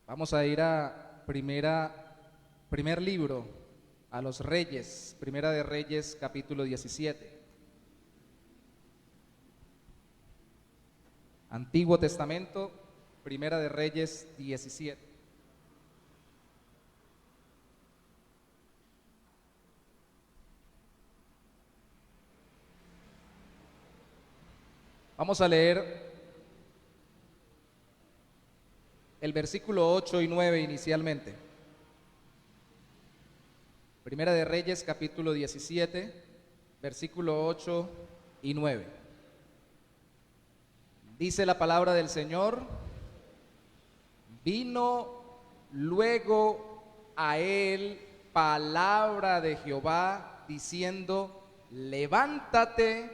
Vamos a ir a primer libro, a los Reyes, Primera de Reyes, capítulo 17. Antiguo Testamento, Primera de Reyes 17. Vamos a leer el versículo 8 y 9 inicialmente. Primera de Reyes, capítulo 17, versículo 8 y 9. Dice la palabra del Señor: vino luego a él palabra de Jehová diciendo: levántate,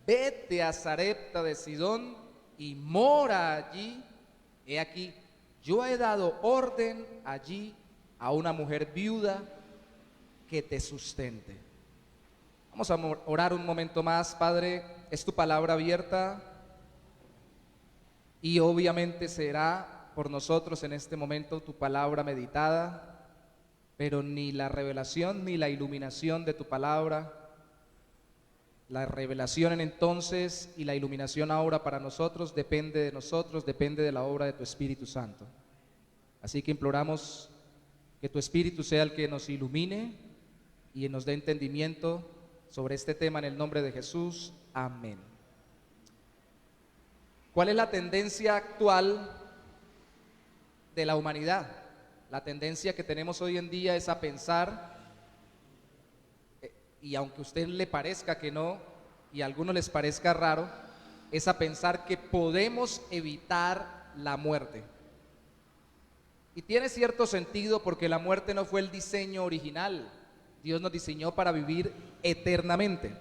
vete a Sarepta de Sidón y mora allí. He aquí, yo he dado orden allí a una mujer viuda que te sustente. Vamos a orar un momento más. Padre, es tu palabra abierta y obviamente será por nosotros en este momento tu palabra meditada, pero ni la revelación ni la iluminación de tu palabra, la revelación en entonces y la iluminación ahora para nosotros depende de nosotros, depende de la obra de tu Espíritu Santo. Así que imploramos que tu Espíritu sea el que nos ilumine y nos dé entendimiento sobre este tema en el nombre de Jesús. Amén. ¿Cuál es la tendencia actual de la humanidad? La tendencia que tenemos hoy en día es a pensar, y aunque a usted le parezca que no, y a algunos les parezca raro, es a pensar que podemos evitar la muerte. Y tiene cierto sentido porque la muerte no fue el diseño original. Dios nos diseñó para vivir eternamente.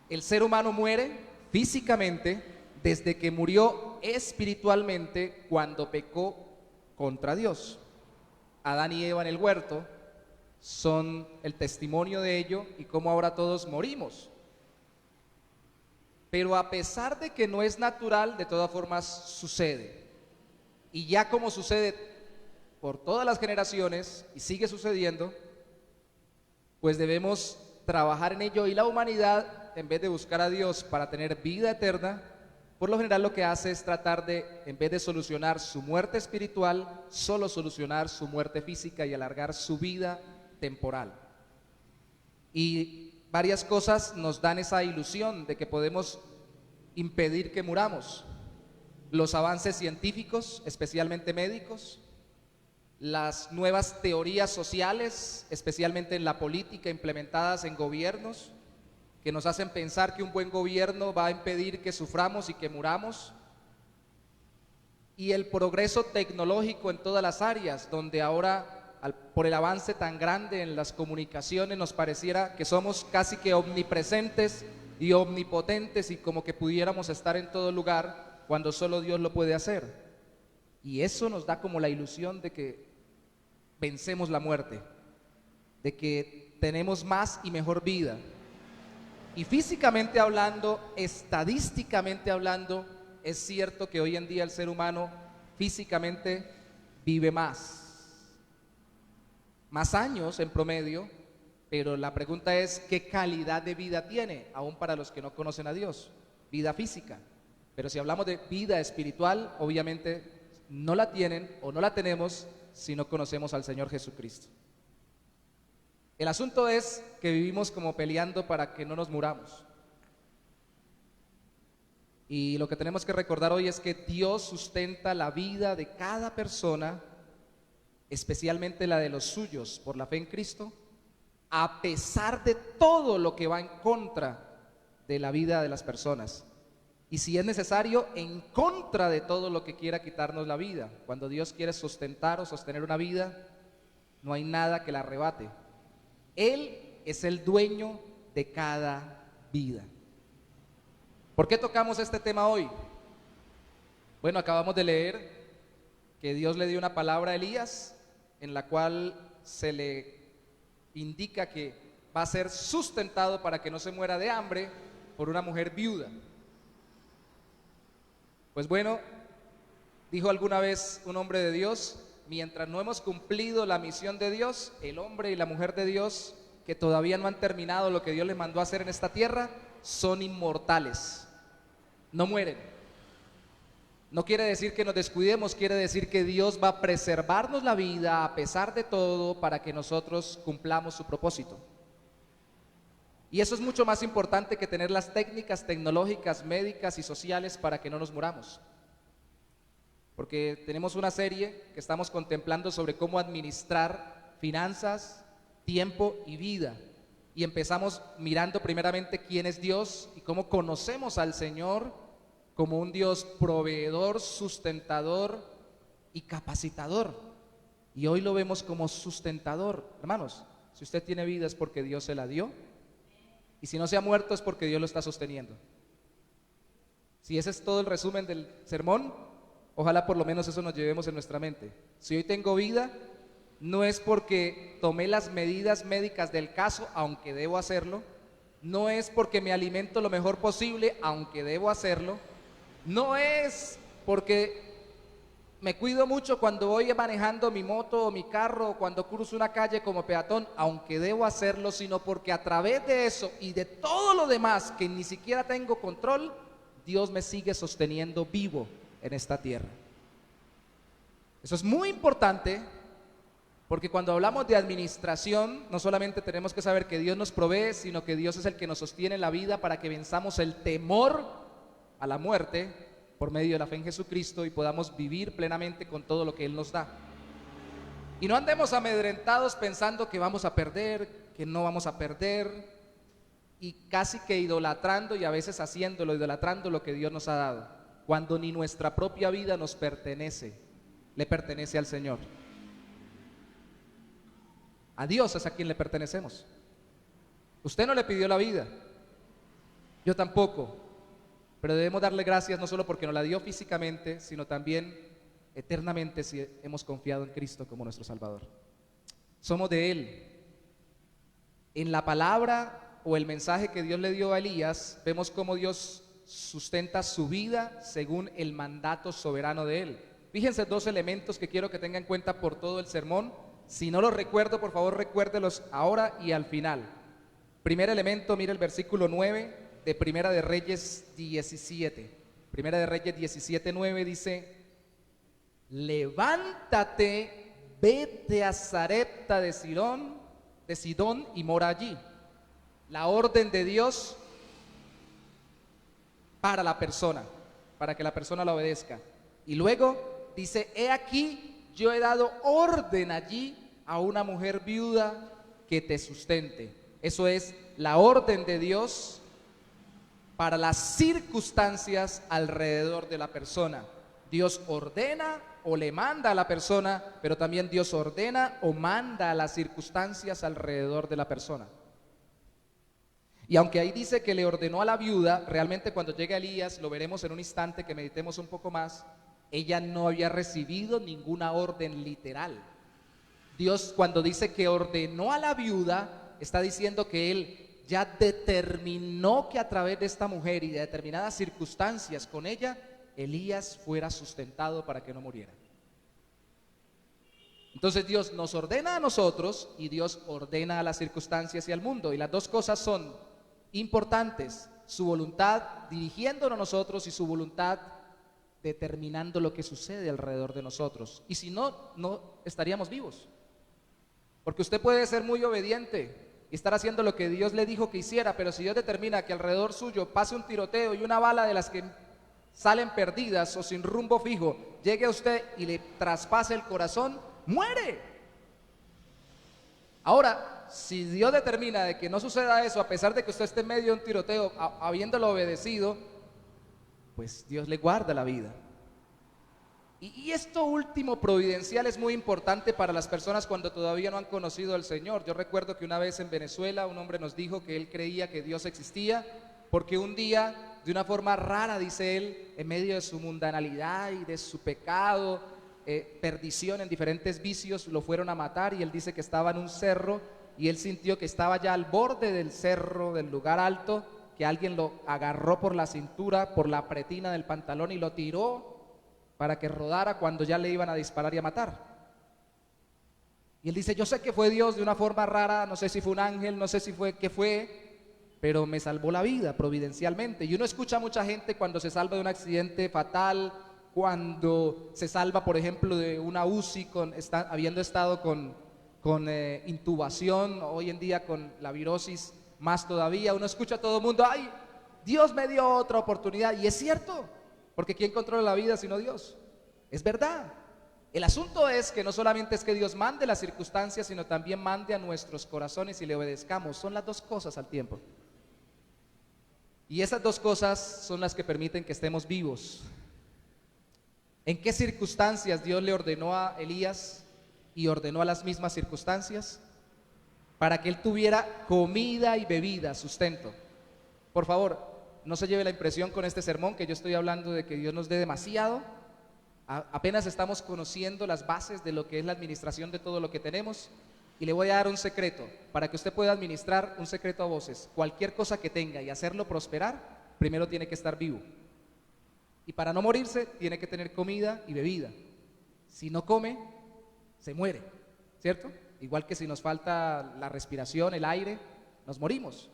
El ser humano muere físicamente desde que murió espiritualmente cuando pecó contra Dios. Adán y Eva en el huerto son el testimonio de ello y cómo ahora todos morimos. Pero a pesar de que no es natural, de todas formas sucede. Y ya como sucede por todas las generaciones y sigue sucediendo, pues debemos trabajar en ello, y la humanidad, en vez de buscar a Dios para tener vida eterna, por lo general lo que hace es tratar de, en vez de solucionar su muerte espiritual, solo solucionar su muerte física y alargar su vida temporal. Y varias cosas nos dan esa ilusión de que podemos impedir que muramos. Los avances científicos, especialmente médicos, las nuevas teorías sociales, especialmente en la política, implementadas en gobiernos, que nos hacen pensar que un buen gobierno va a impedir que suframos y que muramos. Y el progreso tecnológico en todas las áreas, donde ahora, por el avance tan grande en las comunicaciones, nos pareciera que somos casi que omnipresentes y omnipotentes y como que pudiéramos estar en todo lugar cuando solo Dios lo puede hacer. Y eso nos da como la ilusión de que vencemos la muerte, de que tenemos más y mejor vida. Y físicamente hablando, estadísticamente hablando, es cierto que hoy en día el ser humano físicamente vive más años en promedio, pero la pregunta es: ¿qué calidad de vida tiene? Aún para los que no conocen a Dios, vida física. Pero si hablamos de vida espiritual, obviamente no la tienen o no la tenemos si no conocemos al Señor Jesucristo. El asunto es que vivimos como peleando para que no nos muramos. Y lo que tenemos que recordar hoy es que Dios sustenta la vida de cada persona, especialmente la de los suyos, por la fe en Cristo, a pesar de todo lo que va en contra de la vida de las personas. Y si es necesario, en contra de todo lo que quiera quitarnos la vida. Cuando Dios quiere sustentar o sostener una vida, no hay nada que la arrebate. Él es el dueño de cada vida. ¿Por qué tocamos este tema hoy? Bueno, acabamos de leer que Dios le dio una palabra a Elías en la cual se le indica que va a ser sustentado para que no se muera de hambre por una mujer viuda. Pues bueno, Dijo alguna vez un hombre de Dios: mientras no hemos cumplido la misión de Dios, el hombre y la mujer de Dios que todavía no han terminado lo que Dios les mandó a hacer en esta tierra, son inmortales, no mueren. No quiere decir que nos descuidemos, quiere decir que Dios va a preservarnos la vida a pesar de todo para que nosotros cumplamos su propósito. Y eso es mucho más importante que tener las técnicas tecnológicas, médicas y sociales para que no nos muramos. Porque tenemos una serie que estamos contemplando sobre cómo administrar finanzas, tiempo y vida. Y empezamos mirando primeramente quién es Dios y cómo conocemos al Señor como un Dios proveedor, sustentador y capacitador. Y hoy lo vemos como sustentador. Hermanos, si usted tiene vida es porque Dios se la dio. Y si no se ha muerto es porque Dios lo está sosteniendo. Si ese es todo el resumen del sermón, ojalá por lo menos eso nos llevemos en nuestra mente. Si hoy tengo vida, no es porque tomé las medidas médicas del caso, aunque debo hacerlo. No es porque me alimento lo mejor posible, aunque debo hacerlo. No es porque me cuido mucho cuando voy manejando mi moto o mi carro, o cuando cruzo una calle como peatón, aunque debo hacerlo, sino porque a través de eso y de todo lo demás que ni siquiera tengo control, Dios me sigue sosteniendo vivo en esta tierra. Eso es muy importante, porque cuando hablamos de administración, no solamente tenemos que saber que Dios nos provee, sino que Dios es el que nos sostiene la vida para que venzamos el temor a la muerte por medio de la fe en Jesucristo y podamos vivir plenamente con todo lo que Él nos da. Y no andemos amedrentados pensando que vamos a perder, que no vamos a perder, y casi que idolatrando y a veces haciéndolo, idolatrando lo que Dios nos ha dado, cuando ni nuestra propia vida nos pertenece, le pertenece al Señor. A Dios es a quien le pertenecemos. Usted no le pidió la vida, yo tampoco, pero debemos darle gracias no solo porque nos la dio físicamente, sino también eternamente si hemos confiado en Cristo como nuestro Salvador. Somos de Él. En la palabra o el mensaje que Dios le dio a Elías, vemos cómo Dios sustenta su vida según el mandato soberano de Él. Fíjense dos elementos que quiero que tengan en cuenta por todo el sermón. Si no los recuerdo, por favor recuérdelos ahora y al final. Primer elemento, mire el versículo 9 de Primera de Reyes 17. Primera de Reyes 17:9 dice: levántate, vete a Sarepta de Sidón y mora allí. La orden de Dios para la persona, para que la persona la obedezca. Y luego dice: he aquí, yo he dado orden allí a una mujer viuda que te sustente. Eso es la orden de Dios para las circunstancias alrededor de la persona. Dios ordena o le manda a la persona, pero también Dios ordena o manda a las circunstancias alrededor de la persona. Y aunque ahí dice que le ordenó a la viuda, realmente cuando llega Elías, lo veremos en un instante que meditemos un poco más, ella no había recibido ninguna orden literal. Dios, cuando dice que ordenó a la viuda, está diciendo que Él ya determinó que a través de esta mujer y de determinadas circunstancias con ella, Elías fuera sustentado para que no muriera. Entonces Dios nos ordena a nosotros y Dios ordena a las circunstancias y al mundo, y las dos cosas son importantes: su voluntad dirigiéndonos a nosotros y su voluntad determinando lo que sucede alrededor de nosotros. Y si no, no estaríamos vivos, porque usted puede ser muy obediente y estar haciendo lo que Dios le dijo que hiciera, pero si Dios determina que alrededor suyo pase un tiroteo y una bala de las que salen perdidas o sin rumbo fijo llegue a usted y le traspase el corazón, muere. Ahora, si Dios determina de que no suceda eso, a pesar de que usted esté en medio de un tiroteo, habiéndolo obedecido, pues Dios le guarda la vida. Y esto último providencial es muy importante para las personas cuando todavía no han conocido al Señor. Yo recuerdo que una vez en Venezuela un hombre nos dijo que él creía que Dios existía porque un día, de una forma rara, dice él, en medio de su mundanalidad y de su pecado, perdición en diferentes vicios, lo fueron a matar, y él dice que estaba en un cerro y él sintió que estaba ya al borde del cerro, del lugar alto, que alguien lo agarró por la cintura, por la pretina del pantalón y lo tiró para que rodara cuando ya le iban a disparar y a matar. Y él dice, yo sé que fue Dios de una forma rara, no sé si fue un ángel, no sé si fue qué fue, pero me salvó la vida providencialmente. Y uno escucha a mucha gente cuando se salva de un accidente fatal, cuando se salva, por ejemplo, de una UCI, habiendo estado con intubación, hoy en día con la virosis más todavía. Uno escucha a todo el mundo, ay, Dios me dio otra oportunidad. Y es cierto, porque ¿quién controla la vida sino Dios? Es verdad. El asunto es que no solamente es que Dios mande las circunstancias, sino también mande a nuestros corazones y le obedezcamos. Son las dos cosas al tiempo. Y esas dos cosas son las que permiten que estemos vivos. ¿En qué circunstancias Dios le ordenó a Elías y ordenó a las mismas circunstancias? Para que él tuviera comida y bebida, sustento. Por favor, no se lleve la impresión con este sermón que yo estoy hablando de que Dios nos dé demasiado. Apenas estamos conociendo las bases de lo que es la administración de todo lo que tenemos. Y le voy a dar un secreto, para que usted pueda administrar un secreto a voces. Cualquier cosa que tenga y hacerlo prosperar, primero tiene que estar vivo. Y para no morirse, tiene que tener comida y bebida. Si no come, se muere, ¿cierto? Igual que si nos falta la respiración, el aire, nos morimos.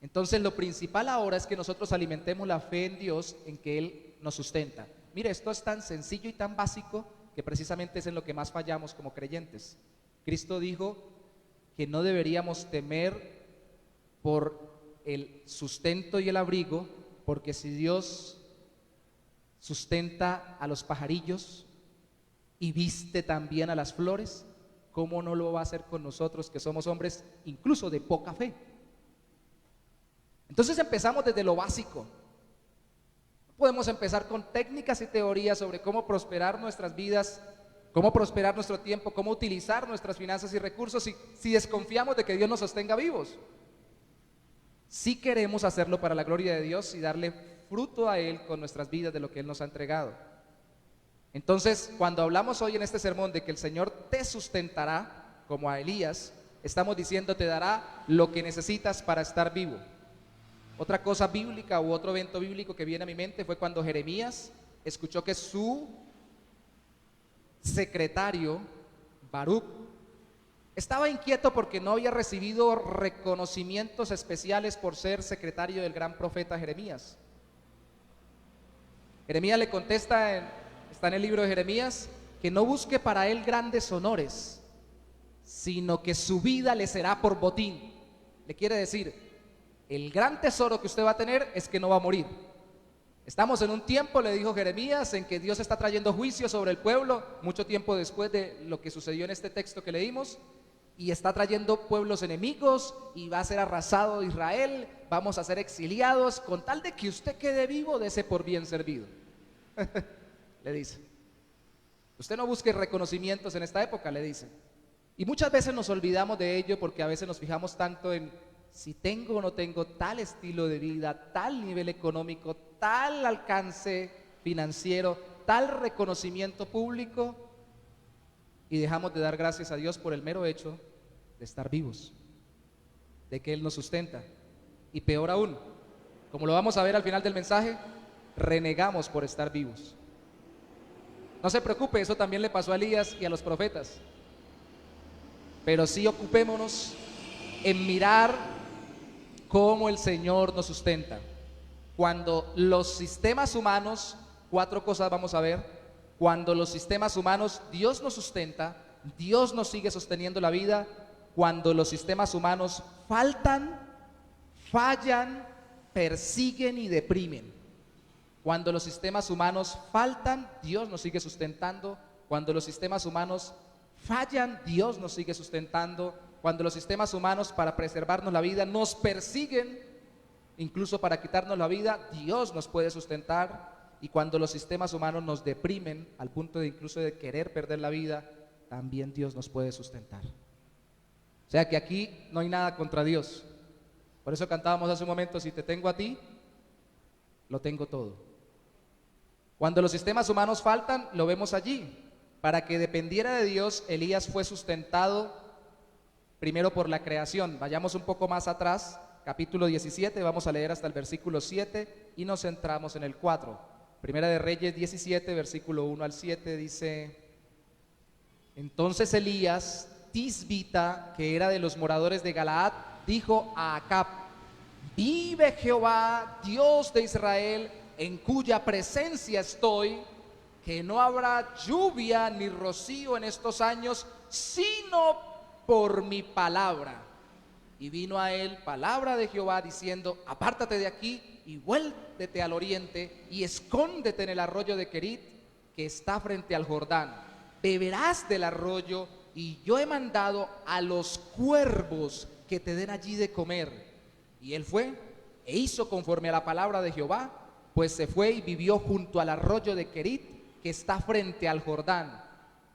Entonces lo principal ahora es que nosotros alimentemos la fe en Dios, en que Él nos sustenta. Mire, esto es tan sencillo y tan básico que precisamente es en lo que más fallamos como creyentes. Cristo dijo que no deberíamos temer por el sustento y el abrigo, porque si Dios sustenta a los pajarillos y viste también a las flores, ¿cómo no lo va a hacer con nosotros que somos hombres incluso de poca fe? Entonces empezamos desde lo básico. Podemos empezar con técnicas y teorías sobre cómo prosperar nuestras vidas, cómo prosperar nuestro tiempo, cómo utilizar nuestras finanzas y recursos si desconfiamos de que Dios nos sostenga vivos. Si queremos hacerlo para la gloria de Dios y darle fruto a Él con nuestras vidas de lo que Él nos ha entregado. Entonces, cuando hablamos hoy en este sermón de que el Señor te sustentará, como a Elías, estamos diciendo te dará lo que necesitas para estar vivo. Otra cosa bíblica u otro evento bíblico que viene a mi mente fue cuando Jeremías escuchó que su secretario, Baruch, estaba inquieto porque no había recibido reconocimientos especiales por ser secretario del gran profeta Jeremías. Jeremías le contesta, está en el libro de Jeremías, que no busque para él grandes honores, sino que su vida le será por botín. Le quiere decir, el gran tesoro que usted va a tener es que no va a morir. Estamos en un tiempo, le dijo Jeremías, en que Dios está trayendo juicio sobre el pueblo, mucho tiempo después de lo que sucedió en este texto que leímos, y está trayendo pueblos enemigos, y va a ser arrasado Israel, vamos a ser exiliados, con tal de que usted quede vivo, dese por bien servido. Le dice. Usted no busque reconocimientos en esta época, le dice. Y muchas veces nos olvidamos de ello porque a veces nos fijamos tanto en si tengo o no tengo tal estilo de vida, tal nivel económico, tal alcance financiero, tal reconocimiento público, y dejamos de dar gracias a Dios por el mero hecho de estar vivos, de que Él nos sustenta. Y peor aún, como lo vamos a ver al final del mensaje, renegamos por estar vivos. No se preocupe, eso también le pasó a Elías y a los profetas. Pero sí ocupémonos en mirar cómo el Señor nos sustenta. Cuando los sistemas humanos, 4 cosas vamos a ver. Cuando los sistemas humanos, Dios nos sustenta, Dios nos sigue sosteniendo la vida. Cuando los sistemas humanos faltan, fallan, persiguen y deprimen. Cuando los sistemas humanos faltan, Dios nos sigue sustentando. Cuando los sistemas humanos fallan, Dios nos sigue sustentando. Cuando los sistemas humanos para preservarnos la vida nos persiguen, incluso para quitarnos la vida, Dios nos puede sustentar. Y cuando los sistemas humanos nos deprimen al punto de incluso de querer perder la vida, también Dios nos puede sustentar. O sea que aquí no hay nada contra Dios. Por eso cantábamos hace un momento, si te tengo a ti, lo tengo todo. Cuando los sistemas humanos faltan, lo vemos allí. Para que dependiera de Dios, Elías fue sustentado primero por la creación. Vayamos un poco más atrás, capítulo 17, vamos a leer hasta el versículo 7 y nos centramos en el 4. Primera de Reyes 17, versículo 1 al 7, dice: entonces Elías Tisbita, que era de los moradores de Galaad, dijo a Acab: vive Jehová, Dios de Israel, en cuya presencia estoy, que no habrá lluvia ni rocío en estos años, sino por mi palabra. Y vino a él palabra de Jehová diciendo: apártate de aquí y vuélvete al oriente y escóndete en el arroyo de Querit, que está frente al Jordán. Beberás del arroyo, y yo he mandado a los cuervos que te den allí de comer. Y él fue e hizo conforme a la palabra de Jehová, pues se fue y vivió junto al arroyo de Querit, que está frente al Jordán.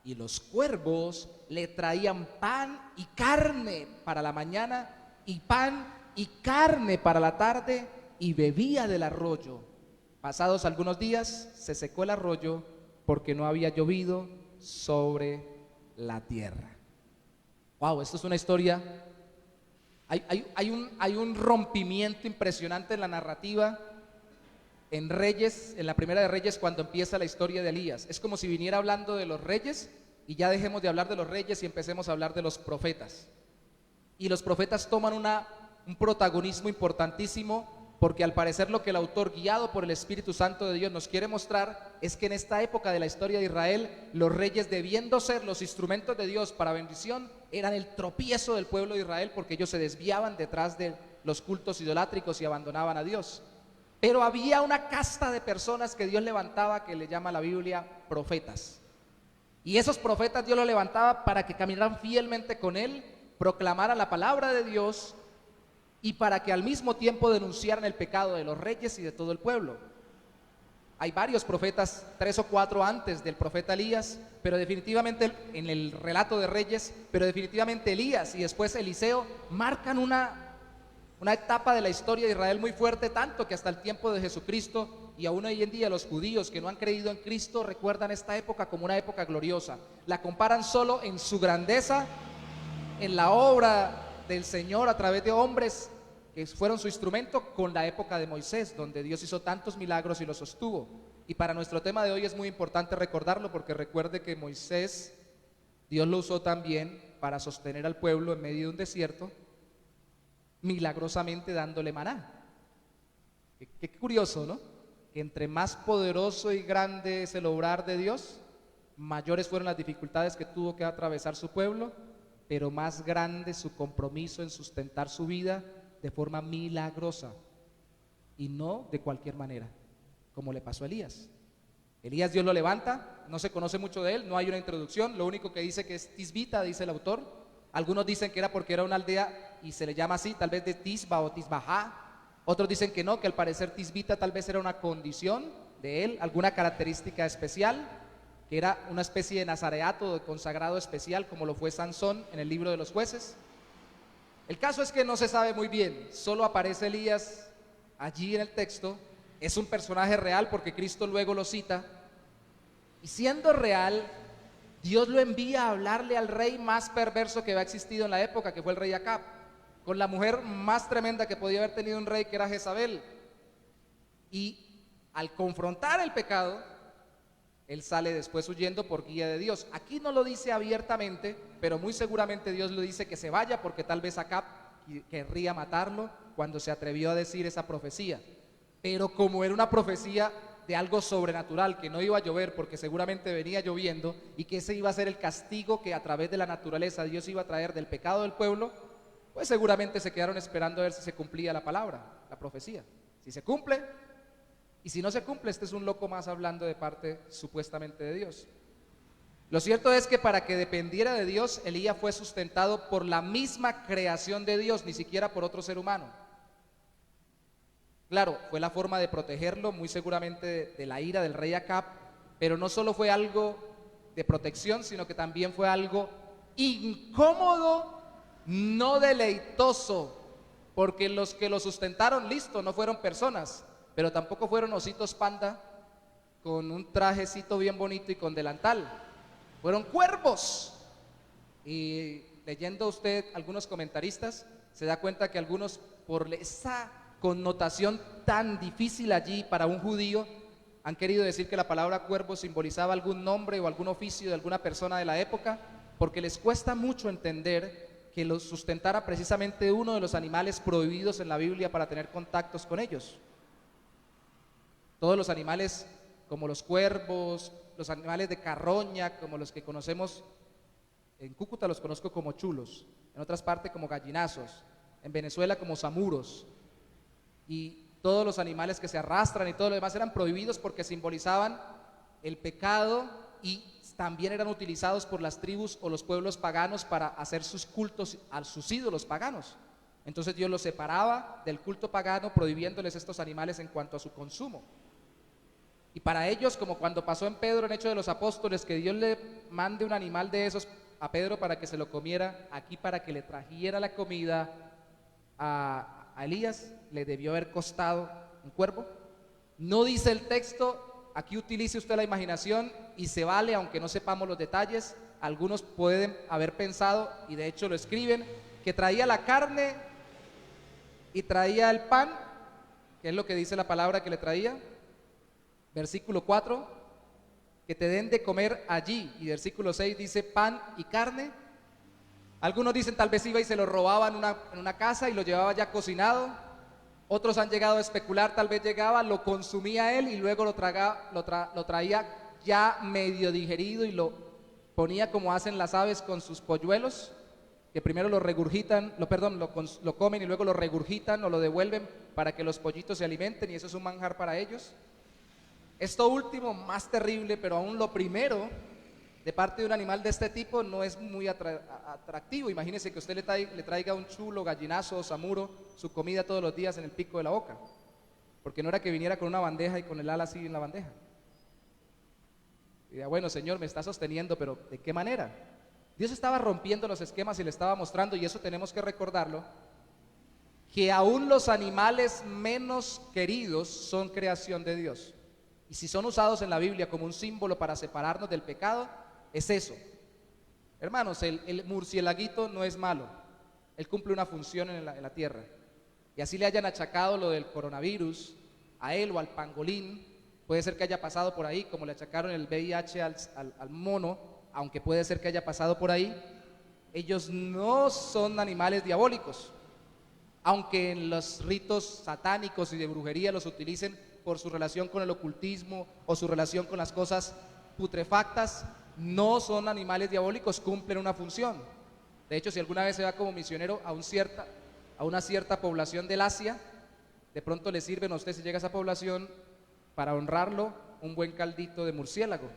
Y los cuervos le traían pan y carne para la mañana, y pan y carne para la tarde, y bebía del arroyo. Pasados algunos días se secó el arroyo, porque no había llovido sobre la tierra. Wow, esto es una historia. Hay un rompimiento impresionante en la narrativa en Reyes, en la Primera de Reyes, cuando empieza la historia de Elías. Es como si viniera hablando de los reyes y ya dejemos de hablar de los reyes y empecemos a hablar de los profetas. Y los profetas toman un protagonismo importantísimo, porque al parecer lo que el autor, guiado por el Espíritu Santo de Dios, nos quiere mostrar es que en esta época de la historia de Israel, los reyes, debiendo ser los instrumentos de Dios para bendición, eran el tropiezo del pueblo de Israel, porque ellos se desviaban detrás de los cultos idolátricos y abandonaban a Dios. Pero había una casta de personas que Dios levantaba, que le llama la Biblia profetas. Y esos profetas Dios los levantaba para que caminaran fielmente con Él, proclamaran la palabra de Dios, y para que al mismo tiempo denunciaran el pecado de los reyes y de todo el pueblo. Hay varios profetas, 3 o 4 antes del profeta Elías, pero definitivamente en el relato de Reyes, pero definitivamente Elías y después Eliseo marcan una etapa de la historia de Israel muy fuerte, tanto que hasta el tiempo de Jesucristo y aún hoy en día los judíos que no han creído en Cristo recuerdan esta época como una época gloriosa. La comparan solo en su grandeza, en la obra del Señor a través de hombres que fueron su instrumento, con la época de Moisés, donde Dios hizo tantos milagros y los sostuvo. Y para nuestro tema de hoy es muy importante recordarlo, porque recuerde que Moisés, Dios lo usó también para sostener al pueblo en medio de un desierto, milagrosamente dándole maná. Qué curioso, ¿no? Que entre más poderoso y grande es el obrar de Dios, mayores fueron las dificultades que tuvo que atravesar su pueblo, pero más grande su compromiso en sustentar su vida de forma milagrosa y no de cualquier manera, como le pasó a Elías. Elías, Dios lo levanta, no se conoce mucho de él, no hay una introducción, lo único que dice que es Tisbita, dice el autor. Algunos dicen que era porque era una aldea y se le llama así, tal vez de Tisba o Tisbajá. Otros dicen que no, que al parecer Tisbita tal vez era una condición de él, alguna característica especial, que era una especie de nazareato, de consagrado especial, como lo fue Sansón en el libro de los jueces. El caso es que no se sabe muy bien, solo aparece Elías allí en el texto. Es un personaje real porque Cristo luego lo cita, y siendo real, Dios lo envía a hablarle al rey más perverso que había existido en la época, que fue el rey Acab, con la mujer más tremenda que podía haber tenido un rey, que era Jezabel. Y al confrontar el pecado, él sale después huyendo por guía de Dios. Aquí no lo dice abiertamente, pero muy seguramente Dios le dice que se vaya, porque tal vez Acab querría matarlo cuando se atrevió a decir esa profecía. Pero como era una profecía de algo sobrenatural, que no iba a llover porque seguramente venía lloviendo, y que ese iba a ser el castigo que a través de la naturaleza Dios iba a traer del pecado del pueblo, pues seguramente se quedaron esperando a ver si se cumplía la palabra, la profecía. Si se cumple, y si no se cumple, este es un loco más hablando de parte supuestamente de Dios. Lo cierto es que para que dependiera de Dios, Elías fue sustentado por la misma creación de Dios, ni siquiera por otro ser humano. Claro, fue la forma de protegerlo, muy seguramente de la ira del rey Acab, pero no solo fue algo de protección, sino que también fue algo incómodo, no deleitoso, porque los que lo sustentaron, listo, no fueron personas, pero tampoco fueron ositos panda con un trajecito bien bonito y con delantal, fueron cuervos. Y leyendo usted algunos comentaristas, se da cuenta que algunos, por esa connotación tan difícil allí para un judío, han querido decir que la palabra cuervo simbolizaba algún nombre o algún oficio de alguna persona de la época, porque les cuesta mucho entender que los sustentara precisamente uno de los animales prohibidos en la Biblia para tener contactos con ellos. Todos los animales como los cuervos, los animales de carroña, como los que conocemos en Cúcuta, los conozco como chulos, en otras partes como gallinazos, en Venezuela como samuros, y todos los animales que se arrastran y todo lo demás eran prohibidos porque simbolizaban el pecado y también eran utilizados por las tribus o los pueblos paganos para hacer sus cultos a sus ídolos paganos. Entonces Dios los separaba del culto pagano, prohibiéndoles estos animales en cuanto a su consumo. Y para ellos, como cuando pasó en Pedro en Hechos de los Apóstoles, que Dios le mande un animal de esos a Pedro para que se lo comiera, aquí para que le trajera la comida a Elías, le debió haber costado un cuervo. No dice el texto, aquí utilice usted la imaginación y se vale, aunque no sepamos los detalles. Algunos pueden haber pensado, y de hecho lo escriben, que traía la carne y traía el pan, que es lo que dice la palabra que le traía. Versículo 4, que te den de comer allí, y versículo 6 dice pan y carne. Algunos dicen tal vez iba y se lo robaba en una casa y lo llevaba ya cocinado. Otros han llegado a especular, tal vez llegaba, lo consumía él y luego lo traía ya medio digerido y lo ponía como hacen las aves con sus polluelos, que primero lo regurgitan, lo comen y luego lo regurgitan o lo devuelven para que los pollitos se alimenten, y eso es un manjar para ellos. Esto último, más terrible, pero aún lo primero, de parte de un animal de este tipo, no es muy atractivo. Imagínese que usted le traiga un chulo, gallinazo o samuro, su comida todos los días en el pico de la boca, porque no era que viniera con una bandeja y con el ala así en la bandeja. Y diría, bueno, Señor, me está sosteniendo, pero ¿de qué manera? Dios estaba rompiendo los esquemas y le estaba mostrando, y eso tenemos que recordarlo, que aún los animales menos queridos son creación de Dios. Y si son usados en la Biblia como un símbolo para separarnos del pecado, es eso. Hermanos, el murciélaguito no es malo. Él cumple una función en la tierra. Y así le hayan achacado lo del coronavirus a él o al pangolín, puede ser que haya pasado por ahí, como le achacaron el VIH al mono, aunque puede ser que haya pasado por ahí. Ellos no son animales diabólicos, aunque en los ritos satánicos y de brujería los utilicen por su relación con el ocultismo o su relación con las cosas putrefactas. No son animales diabólicos, cumplen una función. De hecho, si alguna vez se va como misionero a una cierta población del Asia, de pronto le sirven a usted, si llega a esa población, para honrarlo, un buen caldito de murciélago,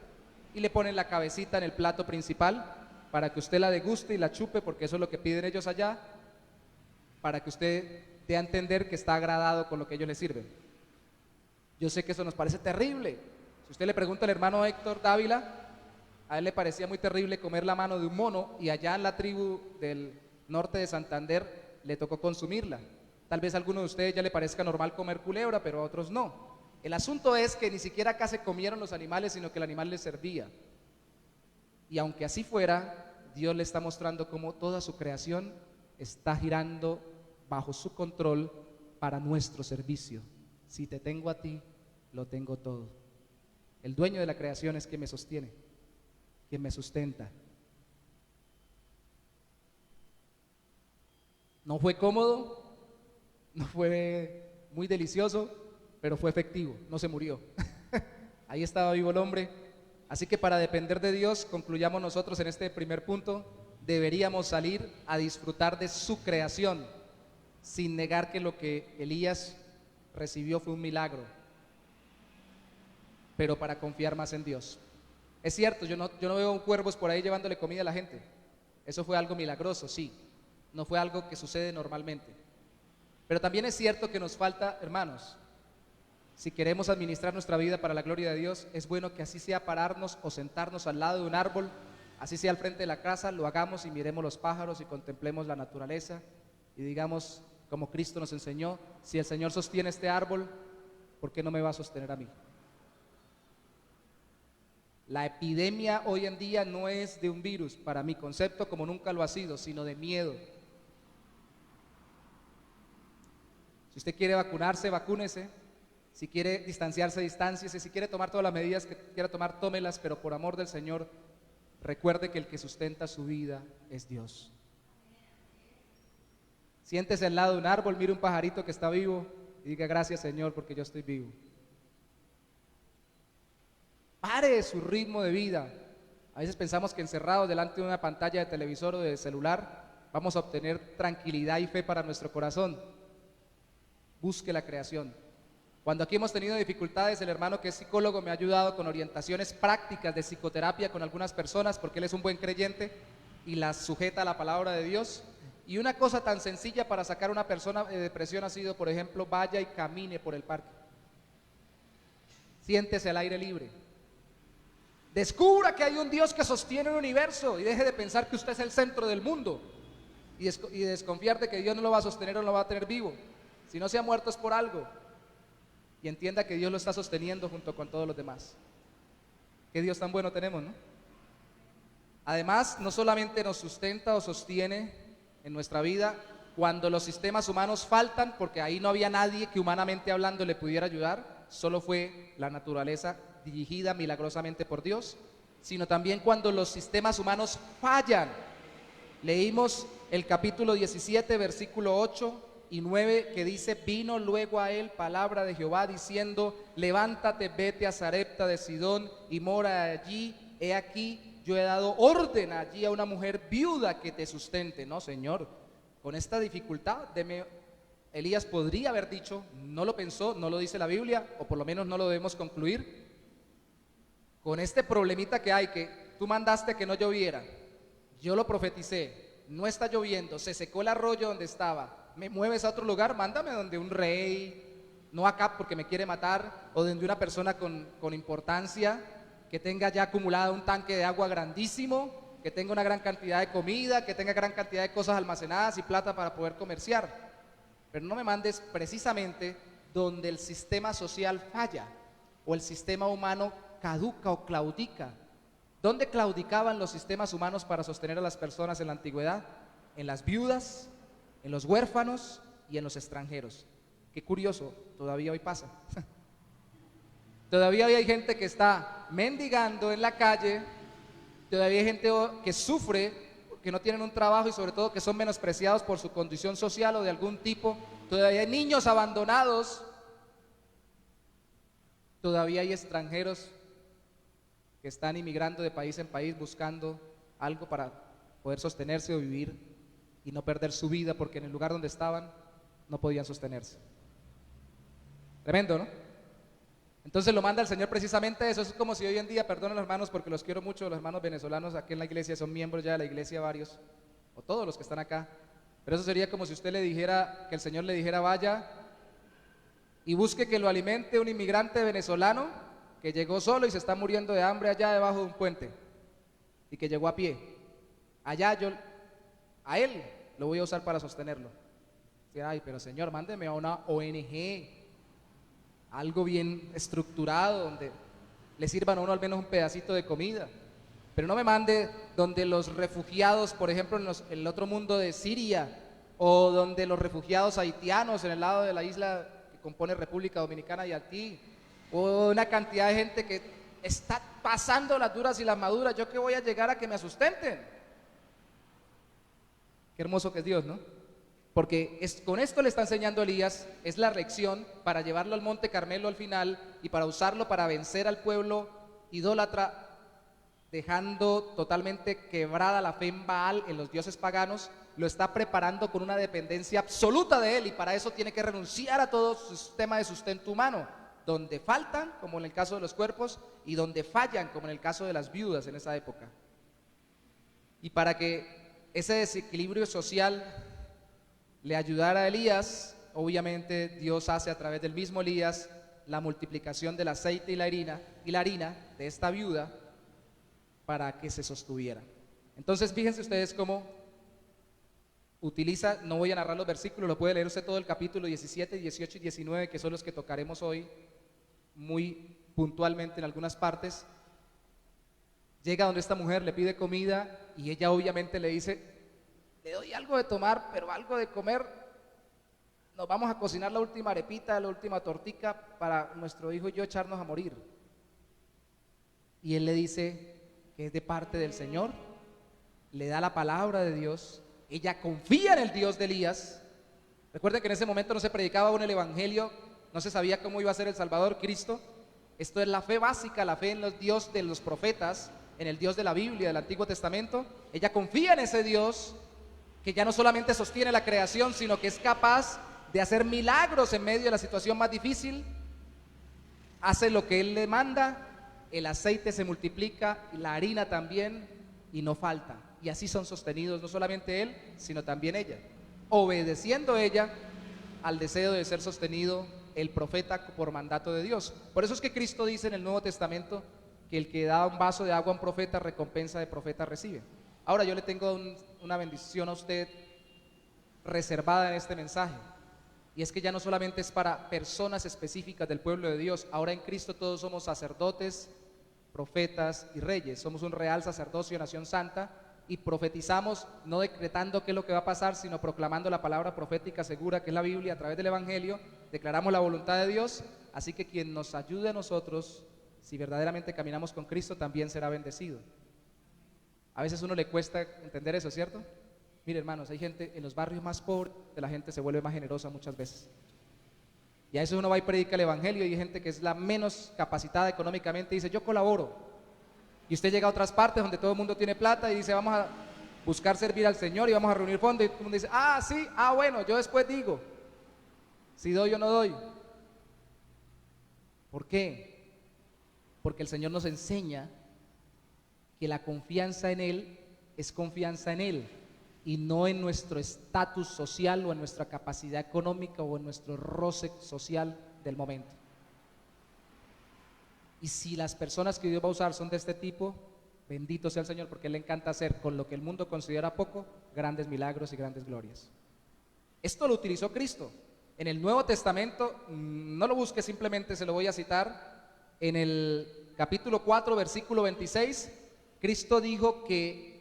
y le ponen la cabecita en el plato principal para que usted la deguste y la chupe, porque eso es lo que piden ellos allá, para que usted dé a entender que está agradado con lo que ellos le sirven. Yo sé que eso nos parece terrible. Si usted le pregunta al hermano Héctor Dávila, a él le parecía muy terrible comer la mano de un mono, y allá en la tribu del norte de Santander le tocó consumirla. Tal vez a alguno de ustedes ya le parezca normal comer culebra, pero a otros no. El asunto es que ni siquiera acá se comieron los animales, sino que el animal les servía. Y aunque así fuera, Dios le está mostrando cómo toda su creación está girando bajo su control para nuestro servicio. Si te tengo a ti, lo tengo todo. El dueño de la creación es quien me sostiene, quien me sustenta. No fue cómodo, no fue muy delicioso, pero fue efectivo, no se murió. Ahí estaba vivo el hombre. Así que para depender de Dios, concluyamos nosotros en este primer punto, deberíamos salir a disfrutar de su creación, sin negar que lo que Elías recibió fue un milagro, pero para confiar más en Dios. Es cierto, yo no veo cuervos por ahí llevándole comida a la gente. Eso fue algo milagroso, sí, no fue algo que sucede normalmente. Pero también es cierto que nos falta, hermanos, si queremos administrar nuestra vida para la gloria de Dios, es bueno que así sea pararnos o sentarnos al lado de un árbol, así sea al frente de la casa, lo hagamos y miremos los pájaros y contemplemos la naturaleza y digamos, como Cristo nos enseñó, si el Señor sostiene este árbol, ¿por qué no me va a sostener a mí? La epidemia hoy en día no es de un virus, para mi concepto, como nunca lo ha sido, sino de miedo. Si usted quiere vacunarse, vacúnese. Si quiere distanciarse, distánciese. Si quiere tomar todas las medidas que quiera tomar, tómelas, pero por amor del Señor, recuerde que el que sustenta su vida es Dios. Siéntese al lado de un árbol, mire un pajarito que está vivo y diga: gracias, Señor, porque yo estoy vivo. Pare su ritmo de vida. A veces pensamos que encerrados delante de una pantalla de televisor o de celular vamos a obtener tranquilidad y fe para nuestro corazón. Busque la creación. Cuando aquí hemos tenido dificultades, el hermano que es psicólogo me ha ayudado con orientaciones prácticas de psicoterapia con algunas personas, porque él es un buen creyente y las sujeta a la palabra de Dios. Y una cosa tan sencilla para sacar a una persona de depresión ha sido, por ejemplo, vaya y camine por el parque. Siéntese al aire libre. Descubra que hay un Dios que sostiene el universo y deje de pensar que usted es el centro del mundo y desconfiar de que Dios no lo va a sostener o no lo va a tener vivo. Si no se ha muerto es por algo. Y entienda que Dios lo está sosteniendo junto con todos los demás. Qué Dios tan bueno tenemos, ¿no? Además, no solamente nos sustenta o sostiene en nuestra vida cuando los sistemas humanos faltan, porque ahí no había nadie que humanamente hablando le pudiera ayudar, solo fue la naturaleza dirigida milagrosamente por Dios, sino también cuando los sistemas humanos fallan. Leímos el capítulo 17, versículo 8 y 9, que dice: vino luego a él palabra de Jehová diciendo: levántate, vete a Sarepta de Sidón y mora allí. He aquí, yo he dado orden allí a una mujer viuda que te sustente. No, Señor, con esta dificultad, Elías podría haber dicho, no lo pensó, no lo dice la Biblia, o por lo menos no lo debemos concluir. Con este problemita que hay, que tú mandaste que no lloviera, yo lo profeticé, no está lloviendo, se secó el arroyo donde estaba, me mueves a otro lugar, mándame donde un rey, no acá porque me quiere matar, o donde una persona con importancia, que tenga ya acumulado un tanque de agua grandísimo, que tenga una gran cantidad de comida, que tenga gran cantidad de cosas almacenadas y plata para poder comerciar. Pero no me mandes precisamente donde el sistema social falla o el sistema humano caduca o claudica. ¿Dónde claudicaban los sistemas humanos para sostener a las personas en la antigüedad? En las viudas, en los huérfanos y en los extranjeros. Qué curioso, todavía hoy pasa. Todavía hoy hay gente que está mendigando en la calle, todavía hay gente que sufre porque no tienen un trabajo y sobre todo que son menospreciados por su condición social o de algún tipo. Todavía hay niños abandonados, todavía hay extranjeros que están inmigrando de país en país buscando algo para poder sostenerse o vivir y no perder su vida porque en el lugar donde estaban no podían sostenerse. Tremendo, ¿no? Entonces lo manda el Señor precisamente eso. Es como si hoy en día, perdonen los hermanos porque los quiero mucho, los hermanos venezolanos aquí en la iglesia son miembros ya de la iglesia varios, o todos los que están acá, pero eso sería como si usted le dijera, que el Señor le dijera: vaya y busque que lo alimente un inmigrante venezolano que llegó solo y se está muriendo de hambre allá debajo de un puente y que llegó a pie. Allá yo, a él lo voy a usar para sostenerlo. Ay, pero Señor, mándeme a una ONG, algo bien estructurado, donde le sirvan a uno al menos un pedacito de comida. Pero no me mande donde los refugiados, por ejemplo, en el otro mundo de Siria, o donde los refugiados haitianos en el lado de la isla que compone República Dominicana y Haití, o una cantidad de gente que está pasando las duras y las maduras. ¿Yo qué voy a llegar a que me sustenten? Qué hermoso que es Dios, ¿no? Porque con esto le está enseñando Elías, es la lección para llevarlo al monte Carmelo al final y para usarlo para vencer al pueblo idólatra, dejando totalmente quebrada la fe en Baal, en los dioses paganos. Lo está preparando con una dependencia absoluta de él, y para eso tiene que renunciar a todo su sistema de sustento humano, donde faltan, como en el caso de los cuerpos, y donde fallan, como en el caso de las viudas en esa época. Y para que ese desequilibrio social le ayudara a Elías, obviamente Dios hace a través del mismo Elías la multiplicación del aceite y la harina de esta viuda para que se sostuviera. Entonces fíjense ustedes cómo utiliza, no voy a narrar los versículos, lo puede leer usted todo el capítulo 17, 18 y 19, que son los que tocaremos hoy muy puntualmente en algunas partes. Llega donde esta mujer le pide comida y ella obviamente le dice: le doy algo de tomar, pero algo de comer nos vamos a cocinar la última arepita, la última tortica para nuestro hijo y yo echarnos a morir. Y él le dice que es de parte del Señor, le da la palabra de Dios, ella confía en el Dios de Elías. Recuerden que en ese momento no se predicaba aún el evangelio, no se sabía cómo iba a ser el Salvador, Cristo. Esto es la fe básica, la fe en los Dios de los profetas, en el Dios de la Biblia, del Antiguo Testamento. Ella confía en ese Dios que ya no solamente sostiene la creación, sino que es capaz de hacer milagros en medio de la situación más difícil. Hace lo que Él le manda, el aceite se multiplica, la harina también, y no falta. Y así son sostenidos no solamente Él, sino también ella, obedeciendo ella al deseo de ser sostenido el profeta por mandato de Dios. Por eso es que Cristo dice en el Nuevo Testamento que el que da un vaso de agua a un profeta, recompensa de profeta recibe. Ahora yo le tengo una bendición a usted reservada en este mensaje, y es que ya no solamente es para personas específicas del pueblo de Dios. Ahora en Cristo todos somos sacerdotes, profetas y reyes. Somos un real sacerdocio, nación santa, y profetizamos no decretando qué es lo que va a pasar, sino proclamando la palabra profética segura, que es la Biblia, a través del evangelio. Declaramos la voluntad de Dios. Así que quien nos ayude a nosotros, si verdaderamente caminamos con Cristo, también será bendecido. A veces a uno le cuesta entender eso, ¿cierto? Mire, hermanos, hay gente en los barrios más pobres, de la gente se vuelve más generosa muchas veces. Y a veces uno va y predica el evangelio y hay gente que es la menos capacitada económicamente y dice, yo colaboro. Y usted llega a otras partes donde todo el mundo tiene plata y dice, vamos a buscar servir al Señor y vamos a reunir fondos. Y todo el mundo dice, ah, sí, bueno, yo después digo si doy o no doy. ¿Por qué? Porque el Señor nos enseña que la confianza en Él es confianza en Él y no en nuestro estatus social o en nuestra capacidad económica o en nuestro roce social del momento. Y si las personas que Dios va a usar son de este tipo, bendito sea el Señor, porque le encanta hacer con lo que el mundo considera poco, grandes milagros y grandes glorias. Esto lo utilizó Cristo. En el Nuevo Testamento, no lo busque, simplemente se lo voy a citar. En el capítulo 4, versículo 26, Cristo dijo que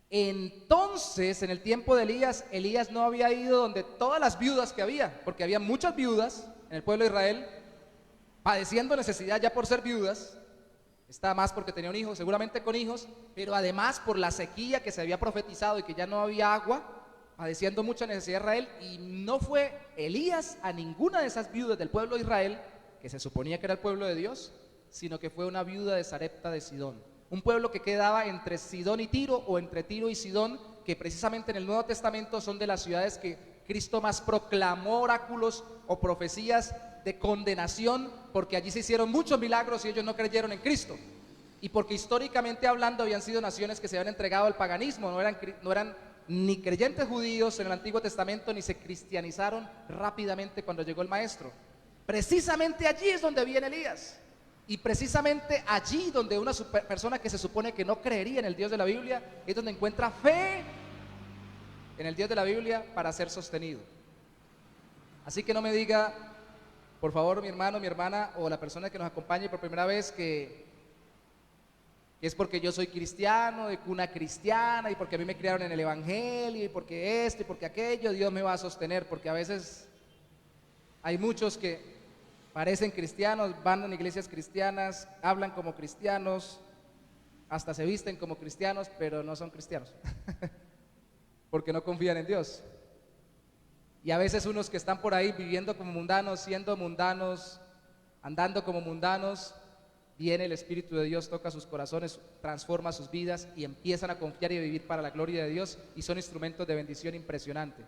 entonces, en el tiempo de Elías, Elías no había ido donde todas las viudas que había, porque había muchas viudas en el pueblo de Israel, padeciendo necesidad ya por ser viudas. Está más porque tenía un hijo, seguramente con hijos, pero además por la sequía que se había profetizado y que ya no había agua, padeciendo mucha necesidad Israel. Y no fue Elías a ninguna de esas viudas del pueblo de Israel, que se suponía que era el pueblo de Dios, sino que fue una viuda de Sarepta de Sidón, un pueblo que quedaba entre Sidón y Tiro, o entre Tiro y Sidón, que precisamente en el Nuevo Testamento son de las ciudades que Cristo más proclamó oráculos o profecías de condenación, porque allí se hicieron muchos milagros y ellos no creyeron en Cristo, y porque históricamente hablando habían sido naciones que se habían entregado al paganismo, no eran ni creyentes judíos en el Antiguo Testamento, ni se cristianizaron rápidamente cuando llegó el Maestro. Precisamente allí es donde viene Elías, y precisamente allí donde una persona que se supone que no creería en el Dios de la Biblia, es donde encuentra fe en el Dios de la Biblia para ser sostenido. Así que no me diga, por favor, mi hermano, mi hermana, o la persona que nos acompañe por primera vez, que es porque yo soy cristiano, de cuna cristiana, y porque a mí me criaron en el evangelio, y porque esto y porque aquello, Dios me va a sostener. Porque a veces hay muchos que parecen cristianos, van a iglesias cristianas, hablan como cristianos, hasta se visten como cristianos, pero no son cristianos porque no confían en Dios. Y a veces unos que están por ahí viviendo como mundanos, siendo mundanos, andando como mundanos, viene el Espíritu de Dios, toca sus corazones, transforma sus vidas y empiezan a confiar y a vivir para la gloria de Dios, y son instrumentos de bendición impresionante.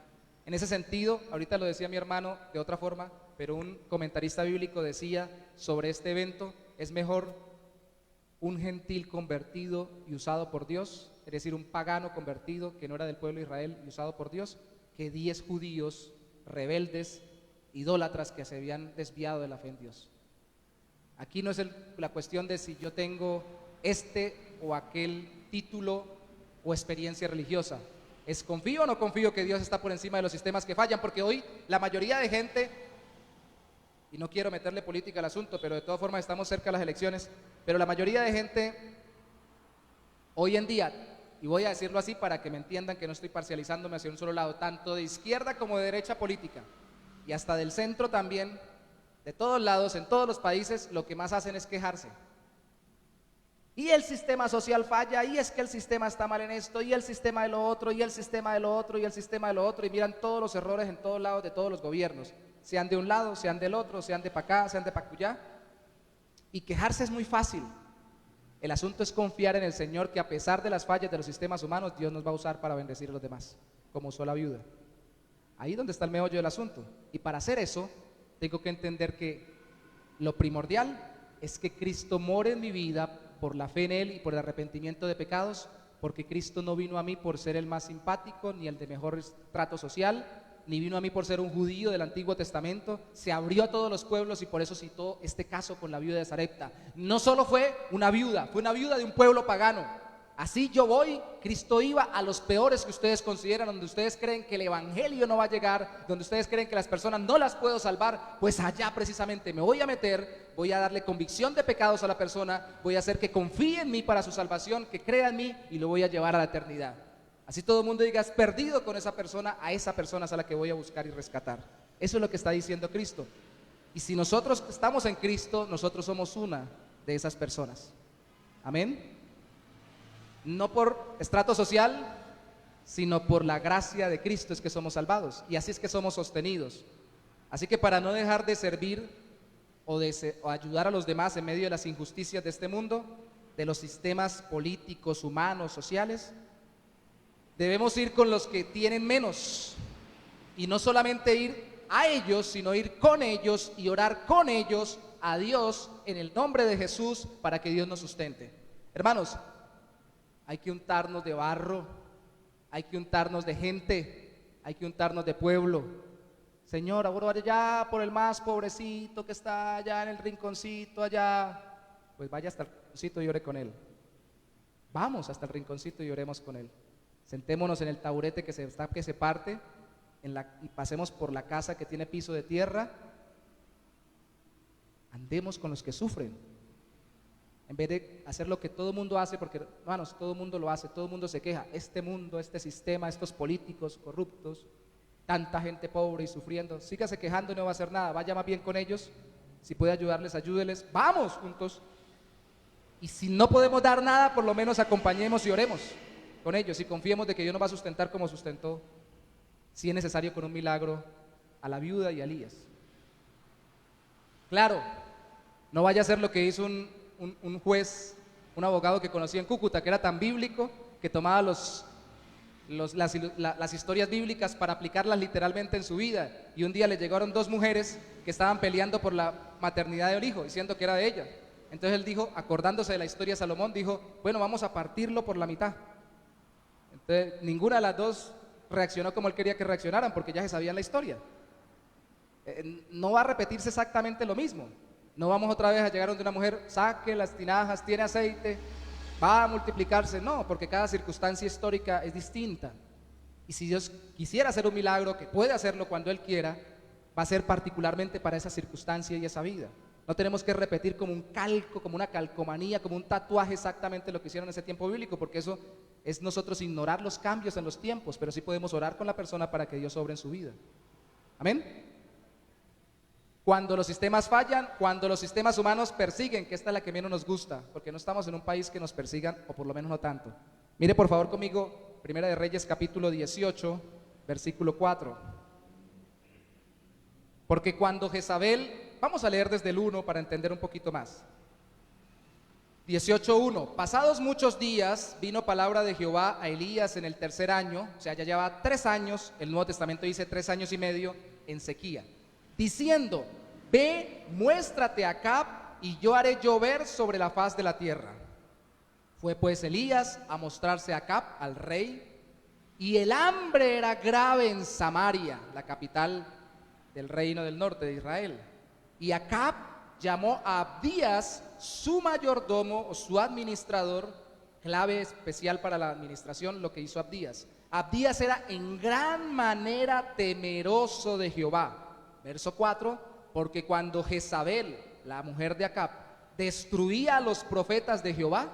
En ese sentido, ahorita lo decía mi hermano de otra forma, pero un comentarista bíblico decía sobre este evento: es mejor un gentil convertido y usado por Dios, es decir, un pagano convertido que no era del pueblo de Israel y usado por Dios, que 10 judíos rebeldes, idólatras, que se habían desviado de la fe en Dios. Aquí no es la cuestión de si yo tengo este o aquel título o experiencia religiosa. Es confío o no confío que Dios está por encima de los sistemas que fallan, porque hoy la mayoría de gente, y no quiero meterle política al asunto, pero de todas formas estamos cerca de las elecciones, pero la mayoría de gente hoy en día y voy a decirlo así para que me entiendan que no estoy parcializándome hacia un solo lado, tanto de izquierda como de derecha política, y hasta del centro también, de todos lados, en todos los países, lo que más hacen es quejarse. Y el sistema social falla, y es que el sistema está mal en esto, y el sistema de lo otro, y el sistema de lo otro, y el sistema de lo otro, y miran todos los errores en todos lados de todos los gobiernos, sean de un lado, sean del otro, sean de para acá, sean de para allá. Y quejarse es muy fácil. El asunto es confiar en el Señor, que a pesar de las fallas de los sistemas humanos, Dios nos va a usar para bendecir a los demás, como usó la viuda. Ahí es donde está el meollo del asunto. Y para hacer eso, tengo que entender que lo primordial es que Cristo more en mi vida por la fe en Él y por el arrepentimiento de pecados, porque Cristo no vino a mí por ser el más simpático, ni el de mejor trato social, ni vino a mí por ser un judío del Antiguo Testamento. Se abrió a todos los pueblos, y por eso citó este caso con la viuda de Sarepta. No solo fue una viuda de un pueblo pagano. Así yo voy, Cristo iba a los peores que ustedes consideran, donde ustedes creen que el evangelio no va a llegar, donde ustedes creen que las personas no las puedo salvar, pues allá precisamente me voy a meter, voy a darle convicción de pecados a la persona, voy a hacer que confíe en mí para su salvación, que crea en mí, y lo voy a llevar a la eternidad. Así todo el mundo diga, has perdido con esa persona, a esa persona es a la que voy a buscar y rescatar. Eso es lo que está diciendo Cristo. Y si nosotros estamos en Cristo, nosotros somos una de esas personas. Amén. No por estrato social, sino por la gracia de Cristo es que somos salvados, y así es que somos sostenidos. Así que para no dejar de servir o ayudar a los demás en medio de las injusticias de este mundo, de los sistemas políticos, humanos, sociales, debemos ir con los que tienen menos, y no solamente ir a ellos, sino ir con ellos y orar con ellos a Dios en el nombre de Jesús, para que Dios nos sustente. Hermanos, hay que untarnos de barro, hay que untarnos de gente, hay que untarnos de pueblo. Señor, ahora vaya allá por el más pobrecito que está allá en el rinconcito allá. Pues vaya hasta el rinconcito y ore con él. Vamos hasta el rinconcito y oremos con él. Sentémonos en el taburete que se parte y pasemos por la casa que tiene piso de tierra. Andemos con los que sufren, en vez de hacer lo que todo el mundo hace, porque hermanos, todo el mundo lo hace, todo el mundo se queja. Este mundo, este sistema, estos políticos corruptos, tanta gente pobre y sufriendo, sígase quejando y no va a hacer nada. Vaya más bien con ellos, si puede ayudarles, ayúdeles, vamos juntos. Y si no podemos dar nada, por lo menos acompañemos y oremos con ellos, y confiemos de que Dios nos va a sustentar como sustentó, si es necesario, con un milagro, a la viuda y a Elías. Claro, no vaya a ser lo que hizo un juez, un abogado que conocí en Cúcuta, que era tan bíblico que tomaba las historias bíblicas para aplicarlas literalmente en su vida, y un día le llegaron dos mujeres que estaban peleando por la maternidad del hijo, diciendo que era de ella. Entonces él dijo, acordándose de la historia de Salomón, dijo, bueno, vamos a partirlo por la mitad. Entonces ninguna de las dos reaccionó como él quería que reaccionaran, porque ya se sabían la historia. No va a repetirse exactamente lo mismo. No vamos otra vez a llegar donde una mujer saque las tinajas, tiene aceite, va a multiplicarse. No, porque cada circunstancia histórica es distinta. Y si Dios quisiera hacer un milagro, que puede hacerlo cuando Él quiera, va a ser particularmente para esa circunstancia y esa vida. No tenemos que repetir como un calco, como una calcomanía, como un tatuaje exactamente lo que hicieron en ese tiempo bíblico, porque eso es nosotros ignorar los cambios en los tiempos, pero sí podemos orar con la persona para que Dios obre en su vida. Amén. Cuando los sistemas fallan, cuando los sistemas humanos persiguen, que esta es la que menos nos gusta, porque no estamos en un país que nos persigan, o por lo menos no tanto. Mire por favor conmigo, Primera de Reyes capítulo 18, versículo 4. Porque cuando Jezabel, vamos a leer desde el 1 para entender un poquito más. 18:1. Pasados muchos días vino palabra de Jehová a Elías en el tercer año, o sea, ya lleva 3 años, el Nuevo Testamento dice 3 años y medio en sequía, diciendo, ve, muéstrate a Acab, y yo haré llover sobre la faz de la tierra. Fue pues Elías a mostrarse a Acab, al rey, y el hambre era grave en Samaria, la capital del reino del norte de Israel. Y Acab llamó a Abdías, su mayordomo o su administrador, clave especial para la administración, lo que hizo Abdías. Abdías era en gran manera temeroso de Jehová. Verso 4, porque cuando Jezabel, la mujer de Acab, destruía a los profetas de Jehová,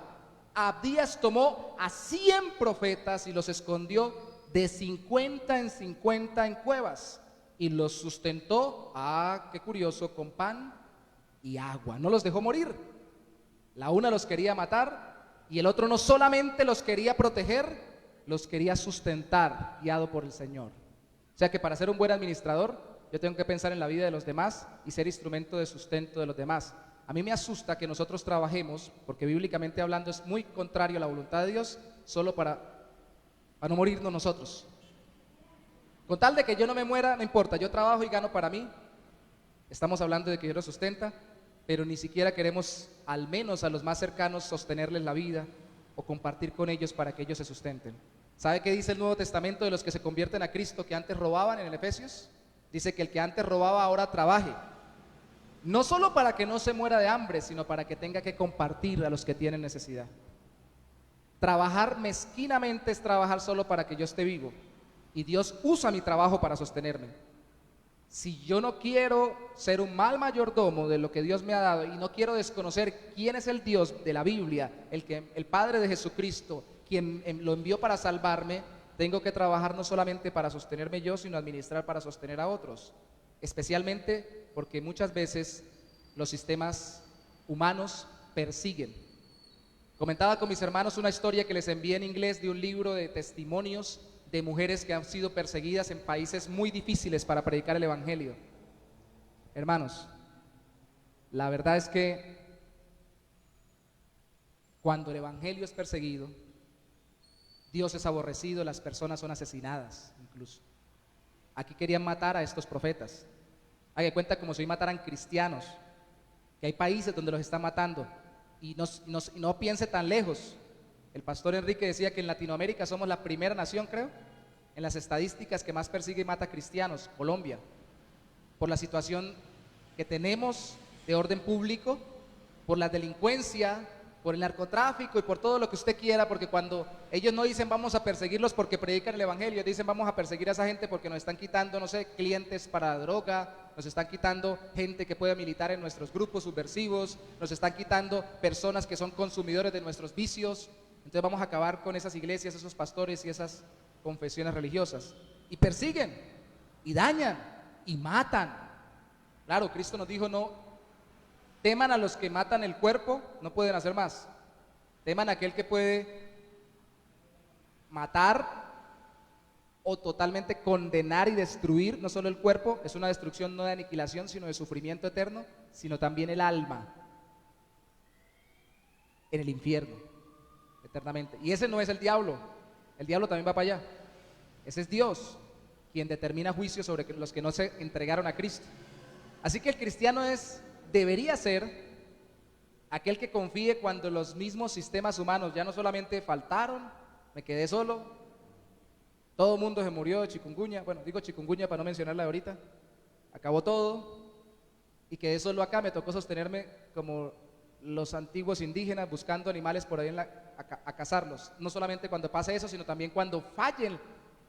Abdías tomó a 100 profetas y los escondió de 50 en 50 en cuevas y los sustentó, qué curioso, con pan y agua. No los dejó morir. La una los quería matar y el otro no solamente los quería proteger, los quería sustentar, guiado por el Señor. O sea que para ser un buen administrador, yo tengo que pensar en la vida de los demás y ser instrumento de sustento de los demás. A mí me asusta que nosotros trabajemos, porque bíblicamente hablando es muy contrario a la voluntad de Dios, solo para no morirnos nosotros. Con tal de que yo no me muera, no importa, yo trabajo y gano para mí. Estamos hablando de que Dios lo sustenta, pero ni siquiera queremos, al menos a los más cercanos, sostenerles la vida o compartir con ellos para que ellos se sustenten. ¿Sabe qué dice el Nuevo Testamento de los que se convierten a Cristo que antes robaban en el Efesios? Dice que el que antes robaba ahora trabaje. No solo para que no se muera de hambre, sino para que tenga que compartir a los que tienen necesidad. Trabajar mezquinamente es trabajar solo para que yo esté vivo. Y Dios usa mi trabajo para sostenerme. Si yo no quiero ser un mal mayordomo de lo que Dios me ha dado y no quiero desconocer quién es el Dios de la Biblia, el Padre de Jesucristo, quien lo envió para salvarme, tengo que trabajar no solamente para sostenerme yo, sino administrar para sostener a otros. Especialmente porque muchas veces los sistemas humanos persiguen. Comentaba con mis hermanos una historia que les envié en inglés de un libro de testimonios de mujeres que han sido perseguidas en países muy difíciles para predicar el Evangelio. Hermanos, la verdad es que cuando el Evangelio es perseguido, Dios es aborrecido, las personas son asesinadas incluso. Aquí querían matar a estos profetas. Haga cuenta como si hoy mataran cristianos, que hay países donde los están matando. Y no piense tan lejos. El pastor Enrique decía que en Latinoamérica somos la primera nación, creo, en las estadísticas que más persigue y mata cristianos, Colombia, por la situación que tenemos de orden público, por la delincuencia, por el narcotráfico y por todo lo que usted quiera, porque cuando ellos no dicen vamos a perseguirlos porque predican el Evangelio, dicen vamos a perseguir a esa gente porque nos están quitando, no sé, clientes para droga, nos están quitando gente que pueda militar en nuestros grupos subversivos, nos están quitando personas que son consumidores de nuestros vicios. Entonces vamos a acabar con esas iglesias, esos pastores y esas confesiones religiosas. Y persiguen, y dañan, y matan. Claro, Cristo nos dijo no teman a los que matan el cuerpo, no pueden hacer más. Teman a aquel que puede matar o totalmente condenar y destruir, no solo el cuerpo, es una destrucción no de aniquilación, sino de sufrimiento eterno, sino también el alma en el infierno, eternamente. Y ese no es el diablo también va para allá. Ese es Dios, quien determina juicio sobre los que no se entregaron a Cristo. Así que el cristiano debería ser aquel que confíe cuando los mismos sistemas humanos ya no solamente faltaron, me quedé solo, todo el mundo se murió de chikungunya, bueno, digo chikungunya para no mencionarla de ahorita, acabó todo y quedé solo acá, me tocó sostenerme como los antiguos indígenas buscando animales por ahí a cazarlos. No solamente cuando pasa eso, sino también cuando fallen.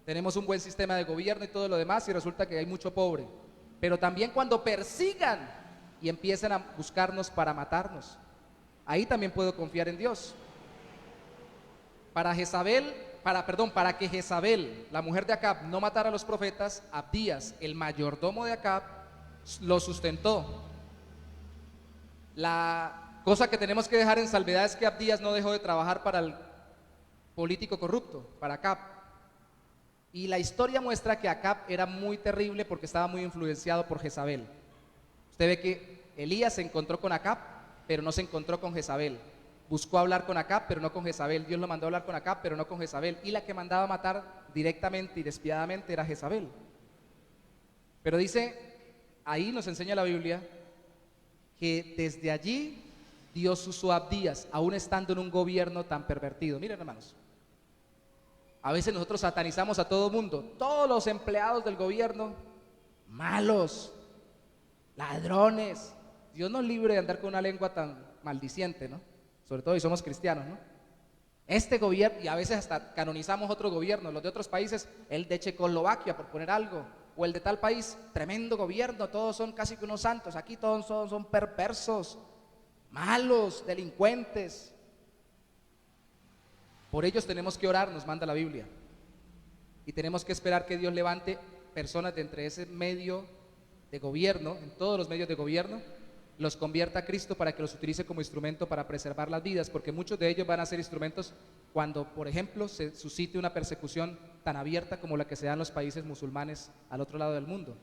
Tenemos un buen sistema de gobierno y todo lo demás y resulta que hay mucho pobre. Pero también cuando persigan y empiecen a buscarnos para matarnos. Ahí también puedo confiar en Dios. Para que Jezabel, la mujer de Acab, no matara a los profetas, Abdías, el mayordomo de Acab, lo sustentó. La cosa que tenemos que dejar en salvedad es que Abdías no dejó de trabajar para el político corrupto, para Acab. Y la historia muestra que Acab era muy terrible porque estaba muy influenciado por Jezabel. Usted ve que Elías se encontró con Acab, pero no se encontró con Jezabel. Buscó hablar con Acab, pero no con Jezabel. Dios lo mandó a hablar con Acab, pero no con Jezabel. Y la que mandaba a matar directamente y despiadadamente era Jezabel. Pero dice, ahí nos enseña la Biblia, que desde allí Dios usó a Abdías, aún estando en un gobierno tan pervertido. Miren, hermanos, a veces nosotros satanizamos a todo mundo, todos los empleados del gobierno, malos, ladrones. Dios nos libre de andar con una lengua tan maldiciente, ¿no? Sobre todo si somos cristianos, ¿no? Este gobierno, y a veces hasta canonizamos otros gobiernos, los de otros países, el de Checoslovaquia, por poner algo, o el de tal país, tremendo gobierno, todos son casi que unos santos, aquí todos son perversos, malos, delincuentes. Por ellos tenemos que orar, nos manda la Biblia. Y tenemos que esperar que Dios levante personas de entre ese medio de gobierno, en todos los medios de gobierno, los convierta a Cristo para que los utilice como instrumento para preservar las vidas, porque muchos de ellos van a ser instrumentos cuando, por ejemplo, se suscite una persecución tan abierta como la que se da en los países musulmanes al otro lado del mundo,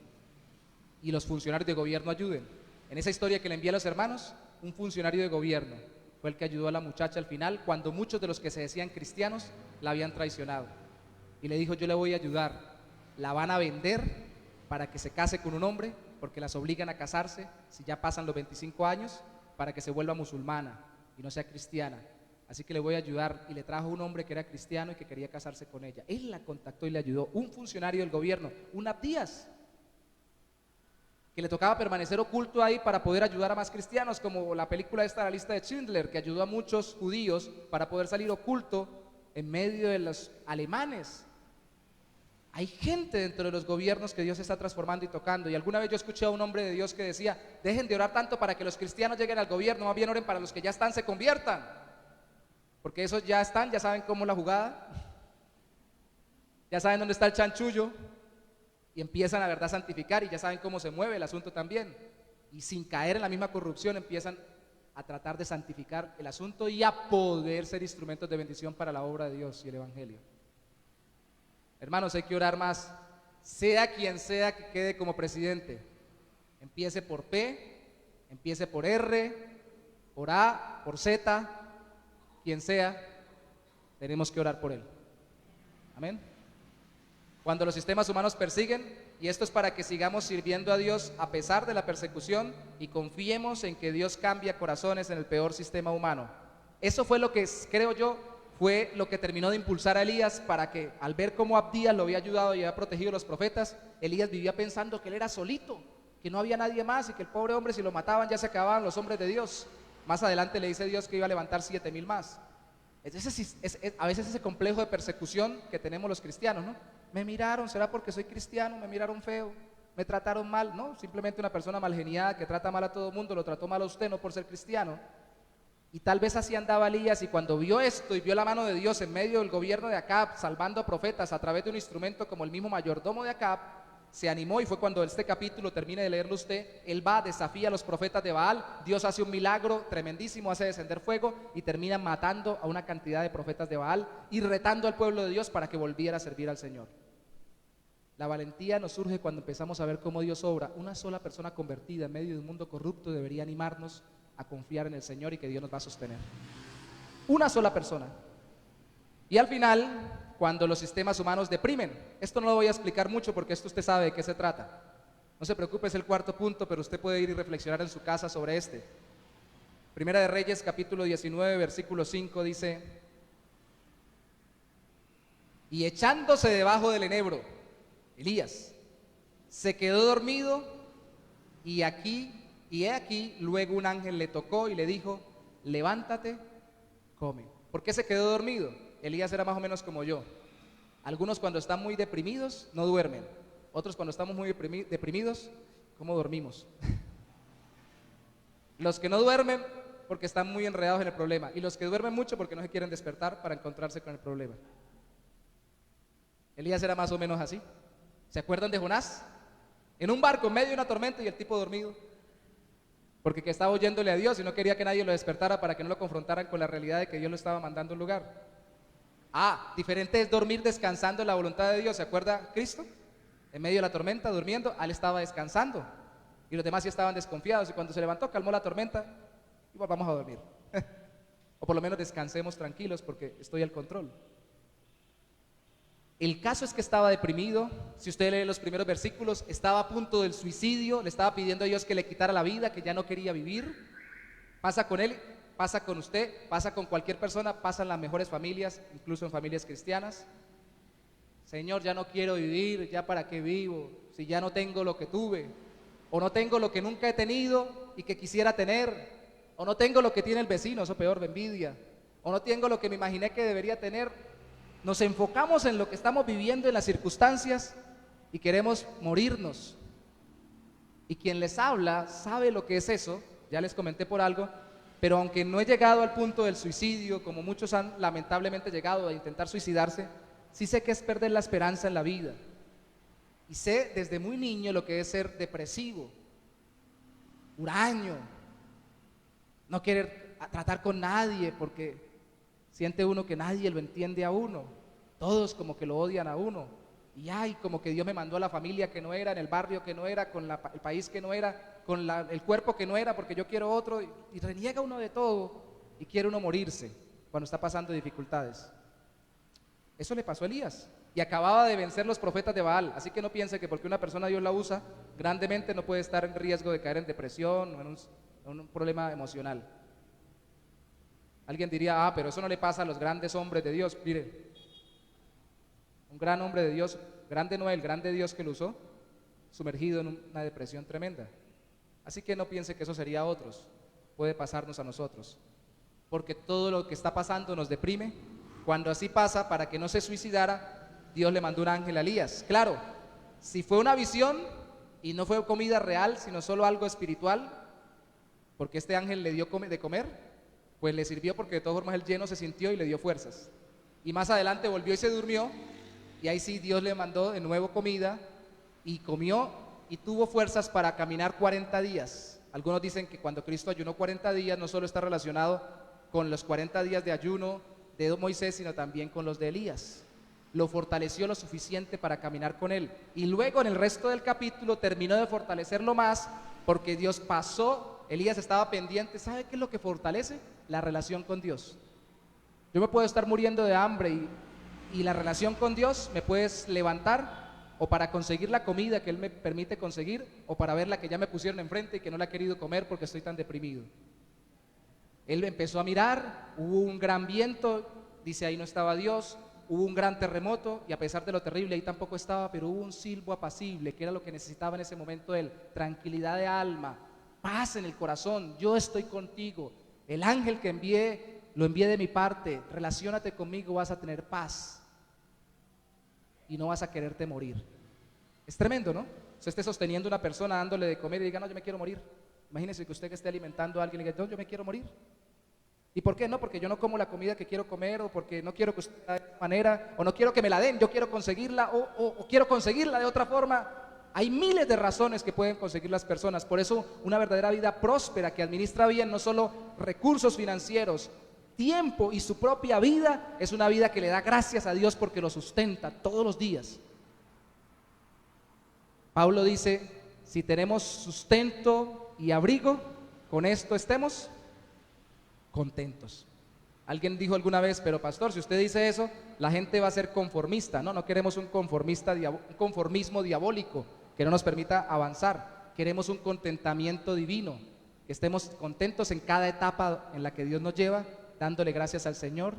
y los funcionarios de gobierno ayuden. En esa historia que le envié a los hermanos, un funcionario de gobierno fue el que ayudó a la muchacha al final, cuando muchos de los que se decían cristianos la habían traicionado, y le dijo: yo le voy a ayudar, la van a vender para que se case con un hombre, porque las obligan a casarse si ya pasan los 25 años, para que se vuelva musulmana y no sea cristiana. Así que le voy a ayudar, y le trajo un hombre que era cristiano y que quería casarse con ella. Él la contactó y le ayudó, un funcionario del gobierno, un Abdías, que le tocaba permanecer oculto ahí para poder ayudar a más cristianos, como la película esta, La lista de Schindler, que ayudó a muchos judíos para poder salir oculto en medio de los alemanes. Hay gente dentro de los gobiernos que Dios está transformando y tocando. Y alguna vez yo escuché a un hombre de Dios que decía: dejen de orar tanto para que los cristianos lleguen al gobierno, más bien oren para los que ya están se conviertan, porque esos ya están, ya saben cómo la jugada, ya saben dónde está el chanchullo, y empiezan a verdad a santificar, y ya saben cómo se mueve el asunto también, y sin caer en la misma corrupción empiezan a tratar de santificar el asunto y a poder ser instrumentos de bendición para la obra de Dios y el evangelio. Hermanos, hay que orar más, sea quien sea que quede como presidente, empiece por P, empiece por R, por A, por Z, quien sea, tenemos que orar por él. Amén. Cuando los sistemas humanos persiguen, y esto es para que sigamos sirviendo a Dios a pesar de la persecución, y confiemos en que Dios cambia corazones en el peor sistema humano. Eso fue lo que, creo yo, fue lo que terminó de impulsar a Elías, para que al ver cómo Abdías lo había ayudado y había protegido a los profetas, Elías vivía pensando que él era solito, que no había nadie más, y que el pobre hombre, si lo mataban ya se acababan los hombres de Dios. Más adelante le dice Dios que iba a levantar 7,000 más. A veces ese complejo de persecución que tenemos los cristianos, ¿no? Me miraron, ¿será porque soy cristiano? Me miraron feo, me trataron mal. No, simplemente una persona malgeniada que trata mal a todo el mundo, lo trató mal a usted no por ser cristiano. Y tal vez así andaba Elías, y cuando vio esto y vio la mano de Dios en medio del gobierno de Acab, salvando a profetas a través de un instrumento como el mismo mayordomo de Acab, se animó, y fue cuando este capítulo, termine de leerlo usted, él va, desafía a los profetas de Baal, Dios hace un milagro tremendísimo, hace descender fuego y termina matando a una cantidad de profetas de Baal y retando al pueblo de Dios para que volviera a servir al Señor. La valentía nos surge cuando empezamos a ver cómo Dios obra. Una sola persona convertida en medio de un mundo corrupto debería animarnos a confiar en el Señor y que Dios nos va a sostener. Una sola persona. Y al final, cuando los sistemas humanos deprimen, esto no lo voy a explicar mucho porque esto usted sabe de qué se trata. No se preocupe, es el cuarto punto, pero usted puede ir y reflexionar en su casa sobre este. Primera de Reyes, capítulo 19, versículo 5 dice: y echándose debajo del enebro, Elías se quedó dormido, y he aquí, luego un ángel le tocó y le dijo: levántate, come. ¿Por qué se quedó dormido? Elías era más o menos como yo. Algunos cuando están muy deprimidos no duermen. Otros cuando estamos muy deprimidos, ¿cómo dormimos? Los que no duermen porque están muy enredados en el problema, y los que duermen mucho porque no se quieren despertar para encontrarse con el problema. Elías era más o menos así. ¿Se acuerdan de Jonás? En un barco en medio de una tormenta y el tipo dormido, porque que estaba oyéndole a Dios y no quería que nadie lo despertara para que no lo confrontaran con la realidad de que Dios lo estaba mandando a un lugar. Diferente es dormir descansando en la voluntad de Dios. ¿Se acuerda Cristo? En medio de la tormenta, durmiendo, él estaba descansando y los demás sí estaban desconfiados, y cuando se levantó, calmó la tormenta y vamos a dormir. O por lo menos descansemos tranquilos porque estoy al control. El caso es que estaba deprimido. Si usted lee los primeros versículos, estaba a punto del suicidio, le estaba pidiendo a Dios que le quitara la vida, que ya no quería vivir. Pasa con él, pasa con usted, pasa con cualquier persona, pasa en las mejores familias, incluso en familias cristianas. Señor, ya no quiero vivir, ya para qué vivo, si ya no tengo lo que tuve, o no tengo lo que nunca he tenido y que quisiera tener, o no tengo lo que tiene el vecino, eso peor, de envidia, o no tengo lo que me imaginé que debería tener. Nos enfocamos en lo que estamos viviendo, en las circunstancias, y queremos morirnos. Y quien les habla sabe lo que es eso, ya les comenté por algo, pero aunque no he llegado al punto del suicidio, como muchos han lamentablemente llegado a intentar suicidarse, sí sé que es perder la esperanza en la vida. Y sé desde muy niño lo que es ser depresivo, huraño, no querer tratar con nadie porque siente uno que nadie lo entiende a uno, todos como que lo odian a uno, y ay, como que Dios me mandó a la familia que no era, en el barrio que no era, con el país que no era, con el cuerpo que no era, porque yo quiero otro, y reniega uno de todo, y quiere uno morirse cuando está pasando dificultades. Eso le pasó a Elías, y acababa de vencer los profetas de Baal, así que no piense que porque una persona Dios la usa grandemente no puede estar en riesgo de caer en depresión o en un problema emocional. Alguien diría, pero eso no le pasa a los grandes hombres de Dios. Mire, un gran hombre de Dios, grande no el grande Dios que lo usó, sumergido en una depresión tremenda. Así que no piense que eso sería a otros, puede pasarnos a nosotros, porque todo lo que está pasando nos deprime. Cuando así pasa, para que no se suicidara, Dios le mandó un ángel a Elías. Claro, si fue una visión y no fue comida real, sino solo algo espiritual, porque este ángel le dio de comer, pues le sirvió, porque de todas formas el lleno se sintió y le dio fuerzas. Y más adelante volvió y se durmió, y ahí sí Dios le mandó de nuevo comida, y comió y tuvo fuerzas para caminar 40 días. Algunos dicen que cuando Cristo ayunó 40 días no solo está relacionado con los 40 días de ayuno de Moisés, sino también con los de Elías. Lo fortaleció lo suficiente para caminar con él, y luego en el resto del capítulo terminó de fortalecerlo más, porque Dios pasó, Elías estaba pendiente. ¿Sabe qué es lo que fortalece? La relación con Dios. Yo me puedo estar muriendo de hambre y la relación con Dios me puedes levantar, o para conseguir la comida que Él me permite conseguir, o para ver la que ya me pusieron enfrente y que no la he querido comer porque estoy tan deprimido. Él empezó a mirar, hubo un gran viento, dice ahí no estaba Dios, hubo un gran terremoto, y a pesar de lo terrible ahí tampoco estaba, pero hubo un silbo apacible, que era lo que necesitaba en ese momento él, tranquilidad de alma, paz en el corazón. Yo estoy contigo, el ángel que envié, lo envié de mi parte, relaciónate conmigo, vas a tener paz y no vas a quererte morir. Es tremendo, ¿no? Usted esté sosteniendo a una persona, dándole de comer y diga, no, yo me quiero morir. Imagínese que usted que esté alimentando a alguien y diga, no, yo me quiero morir. ¿Y por qué no? Porque yo no como la comida que quiero comer, o porque no quiero que usted de esta manera, o no quiero que me la den, yo quiero conseguirla, o quiero conseguirla de otra forma. Hay miles de razones que pueden conseguir las personas. Por eso una verdadera vida próspera, que administra bien no solo recursos financieros, tiempo y su propia vida, es una vida que le da gracias a Dios porque lo sustenta todos los días. Pablo dice, si tenemos sustento y abrigo, con esto estemos contentos. Alguien dijo alguna vez, pero pastor, si usted dice eso, la gente va a ser conformista. No, no queremos un conformismo diabólico que no nos permita avanzar. Queremos un contentamiento divino, que estemos contentos en cada etapa en la que Dios nos lleva, dándole gracias al Señor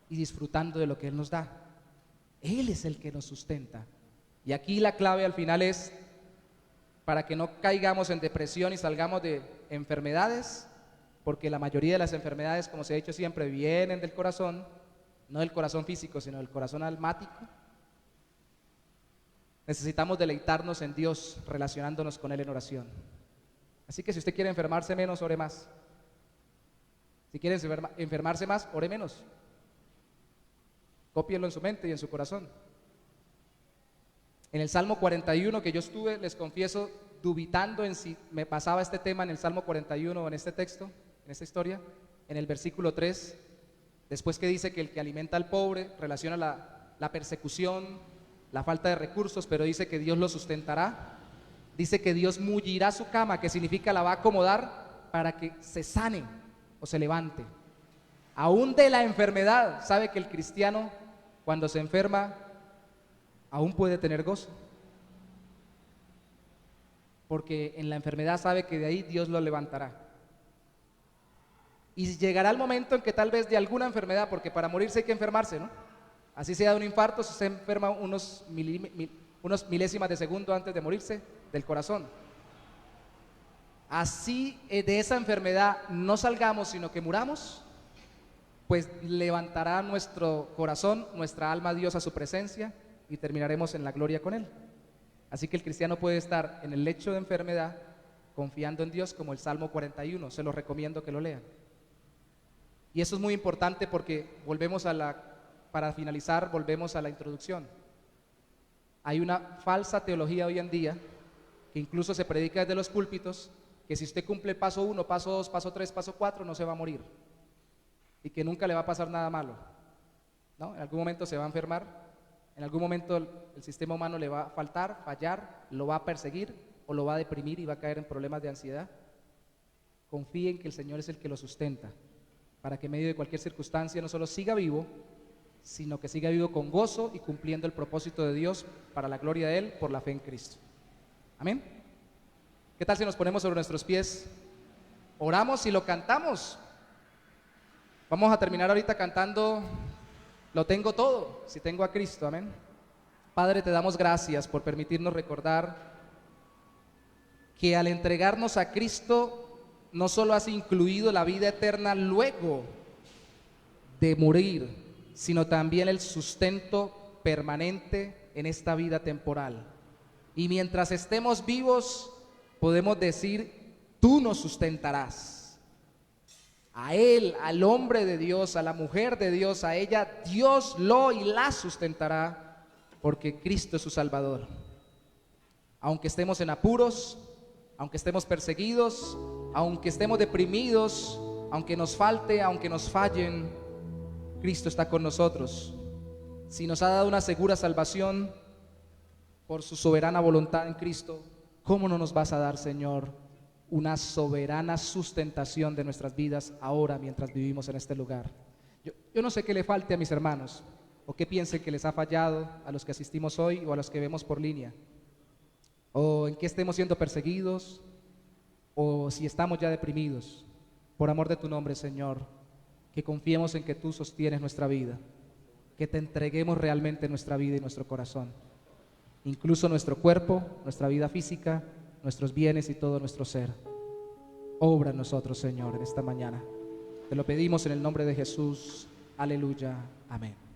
y disfrutando de lo que Él nos da. Él es el que nos sustenta. Y aquí la clave al final es, para que no caigamos en depresión y salgamos de enfermedades, porque la mayoría de las enfermedades, como se ha dicho siempre, vienen del corazón, no del corazón físico, sino del corazón almático. Necesitamos deleitarnos en Dios, relacionándonos con Él en oración. Así que si usted quiere enfermarse menos, ore más. Si quiere enfermarse más, ore menos. Cópienlo en su mente y en su corazón. En el Salmo 41 que yo estuve, les confieso, dubitando en si me pasaba este tema en el Salmo 41 o en este texto, en esta historia, en el versículo 3, después que dice que el que alimenta al pobre relaciona la persecución, la falta de recursos, pero dice que Dios lo sustentará, dice que Dios mullirá su cama, que significa la va a acomodar para que se sane o se levante. Aún de la enfermedad, sabe que el cristiano cuando se enferma aún puede tener gozo, porque en la enfermedad sabe que de ahí Dios lo levantará. Y llegará el momento en que tal vez de alguna enfermedad, porque para morirse hay que enfermarse, ¿no? Así sea de un infarto, si se enferma unos milésimas de segundo antes de morirse del corazón. Así de esa enfermedad no salgamos, sino que muramos, pues levantará nuestro corazón, nuestra alma a Dios, a su presencia, y terminaremos en la gloria con Él. Así que el cristiano puede estar en el lecho de enfermedad confiando en Dios, como el Salmo 41, se lo recomiendo que lo lean. Y eso es muy importante porque para finalizar, volvemos a la introducción. Hay una falsa teología hoy en día que incluso se predica desde los púlpitos, que si usted cumple paso 1, paso 2, paso 3, paso 4, no se va a morir y que nunca le va a pasar nada malo, ¿no? En algún momento se va a enfermar, en algún momento el sistema humano le va a fallar, lo va a perseguir o lo va a deprimir y va a caer en problemas de ansiedad. Confíen que el Señor es el que lo sustenta, para que en medio de cualquier circunstancia no solo siga vivo, sino que siga vivo con gozo y cumpliendo el propósito de Dios para la gloria de Él por la fe en Cristo. Amén. ¿Qué tal si nos ponemos sobre nuestros pies, oramos y lo cantamos? Vamos a terminar ahorita cantando Lo tengo todo, si tengo a Cristo. Amén. Padre, te damos gracias por permitirnos recordar que al entregarnos a Cristo no solo has incluido la vida eterna luego de morir, sino también el sustento permanente en esta vida temporal. Y mientras estemos vivos, podemos decir, tú nos sustentarás. A él, al hombre de Dios, a la mujer de Dios, a ella, Dios lo y la sustentará, porque Cristo es su Salvador. Aunque estemos en apuros, aunque estemos perseguidos, aunque estemos deprimidos, aunque nos falte, aunque nos fallen, Cristo está con nosotros. Si nos ha dado una segura salvación por su soberana voluntad en Cristo, ¿cómo no nos vas a dar, Señor, una soberana sustentación de nuestras vidas ahora mientras vivimos en este lugar? Yo no sé qué le falte a mis hermanos o qué piensen que les ha fallado a los que asistimos hoy o a los que vemos por línea, o en qué estemos siendo perseguidos o si estamos ya deprimidos. Por amor de tu nombre, Señor, que confiemos en que tú sostienes nuestra vida, que te entreguemos realmente nuestra vida y nuestro corazón, incluso nuestro cuerpo, nuestra vida física, nuestros bienes y todo nuestro ser. Obra en nosotros, Señor, en esta mañana. Te lo pedimos en el nombre de Jesús. Aleluya. Amén.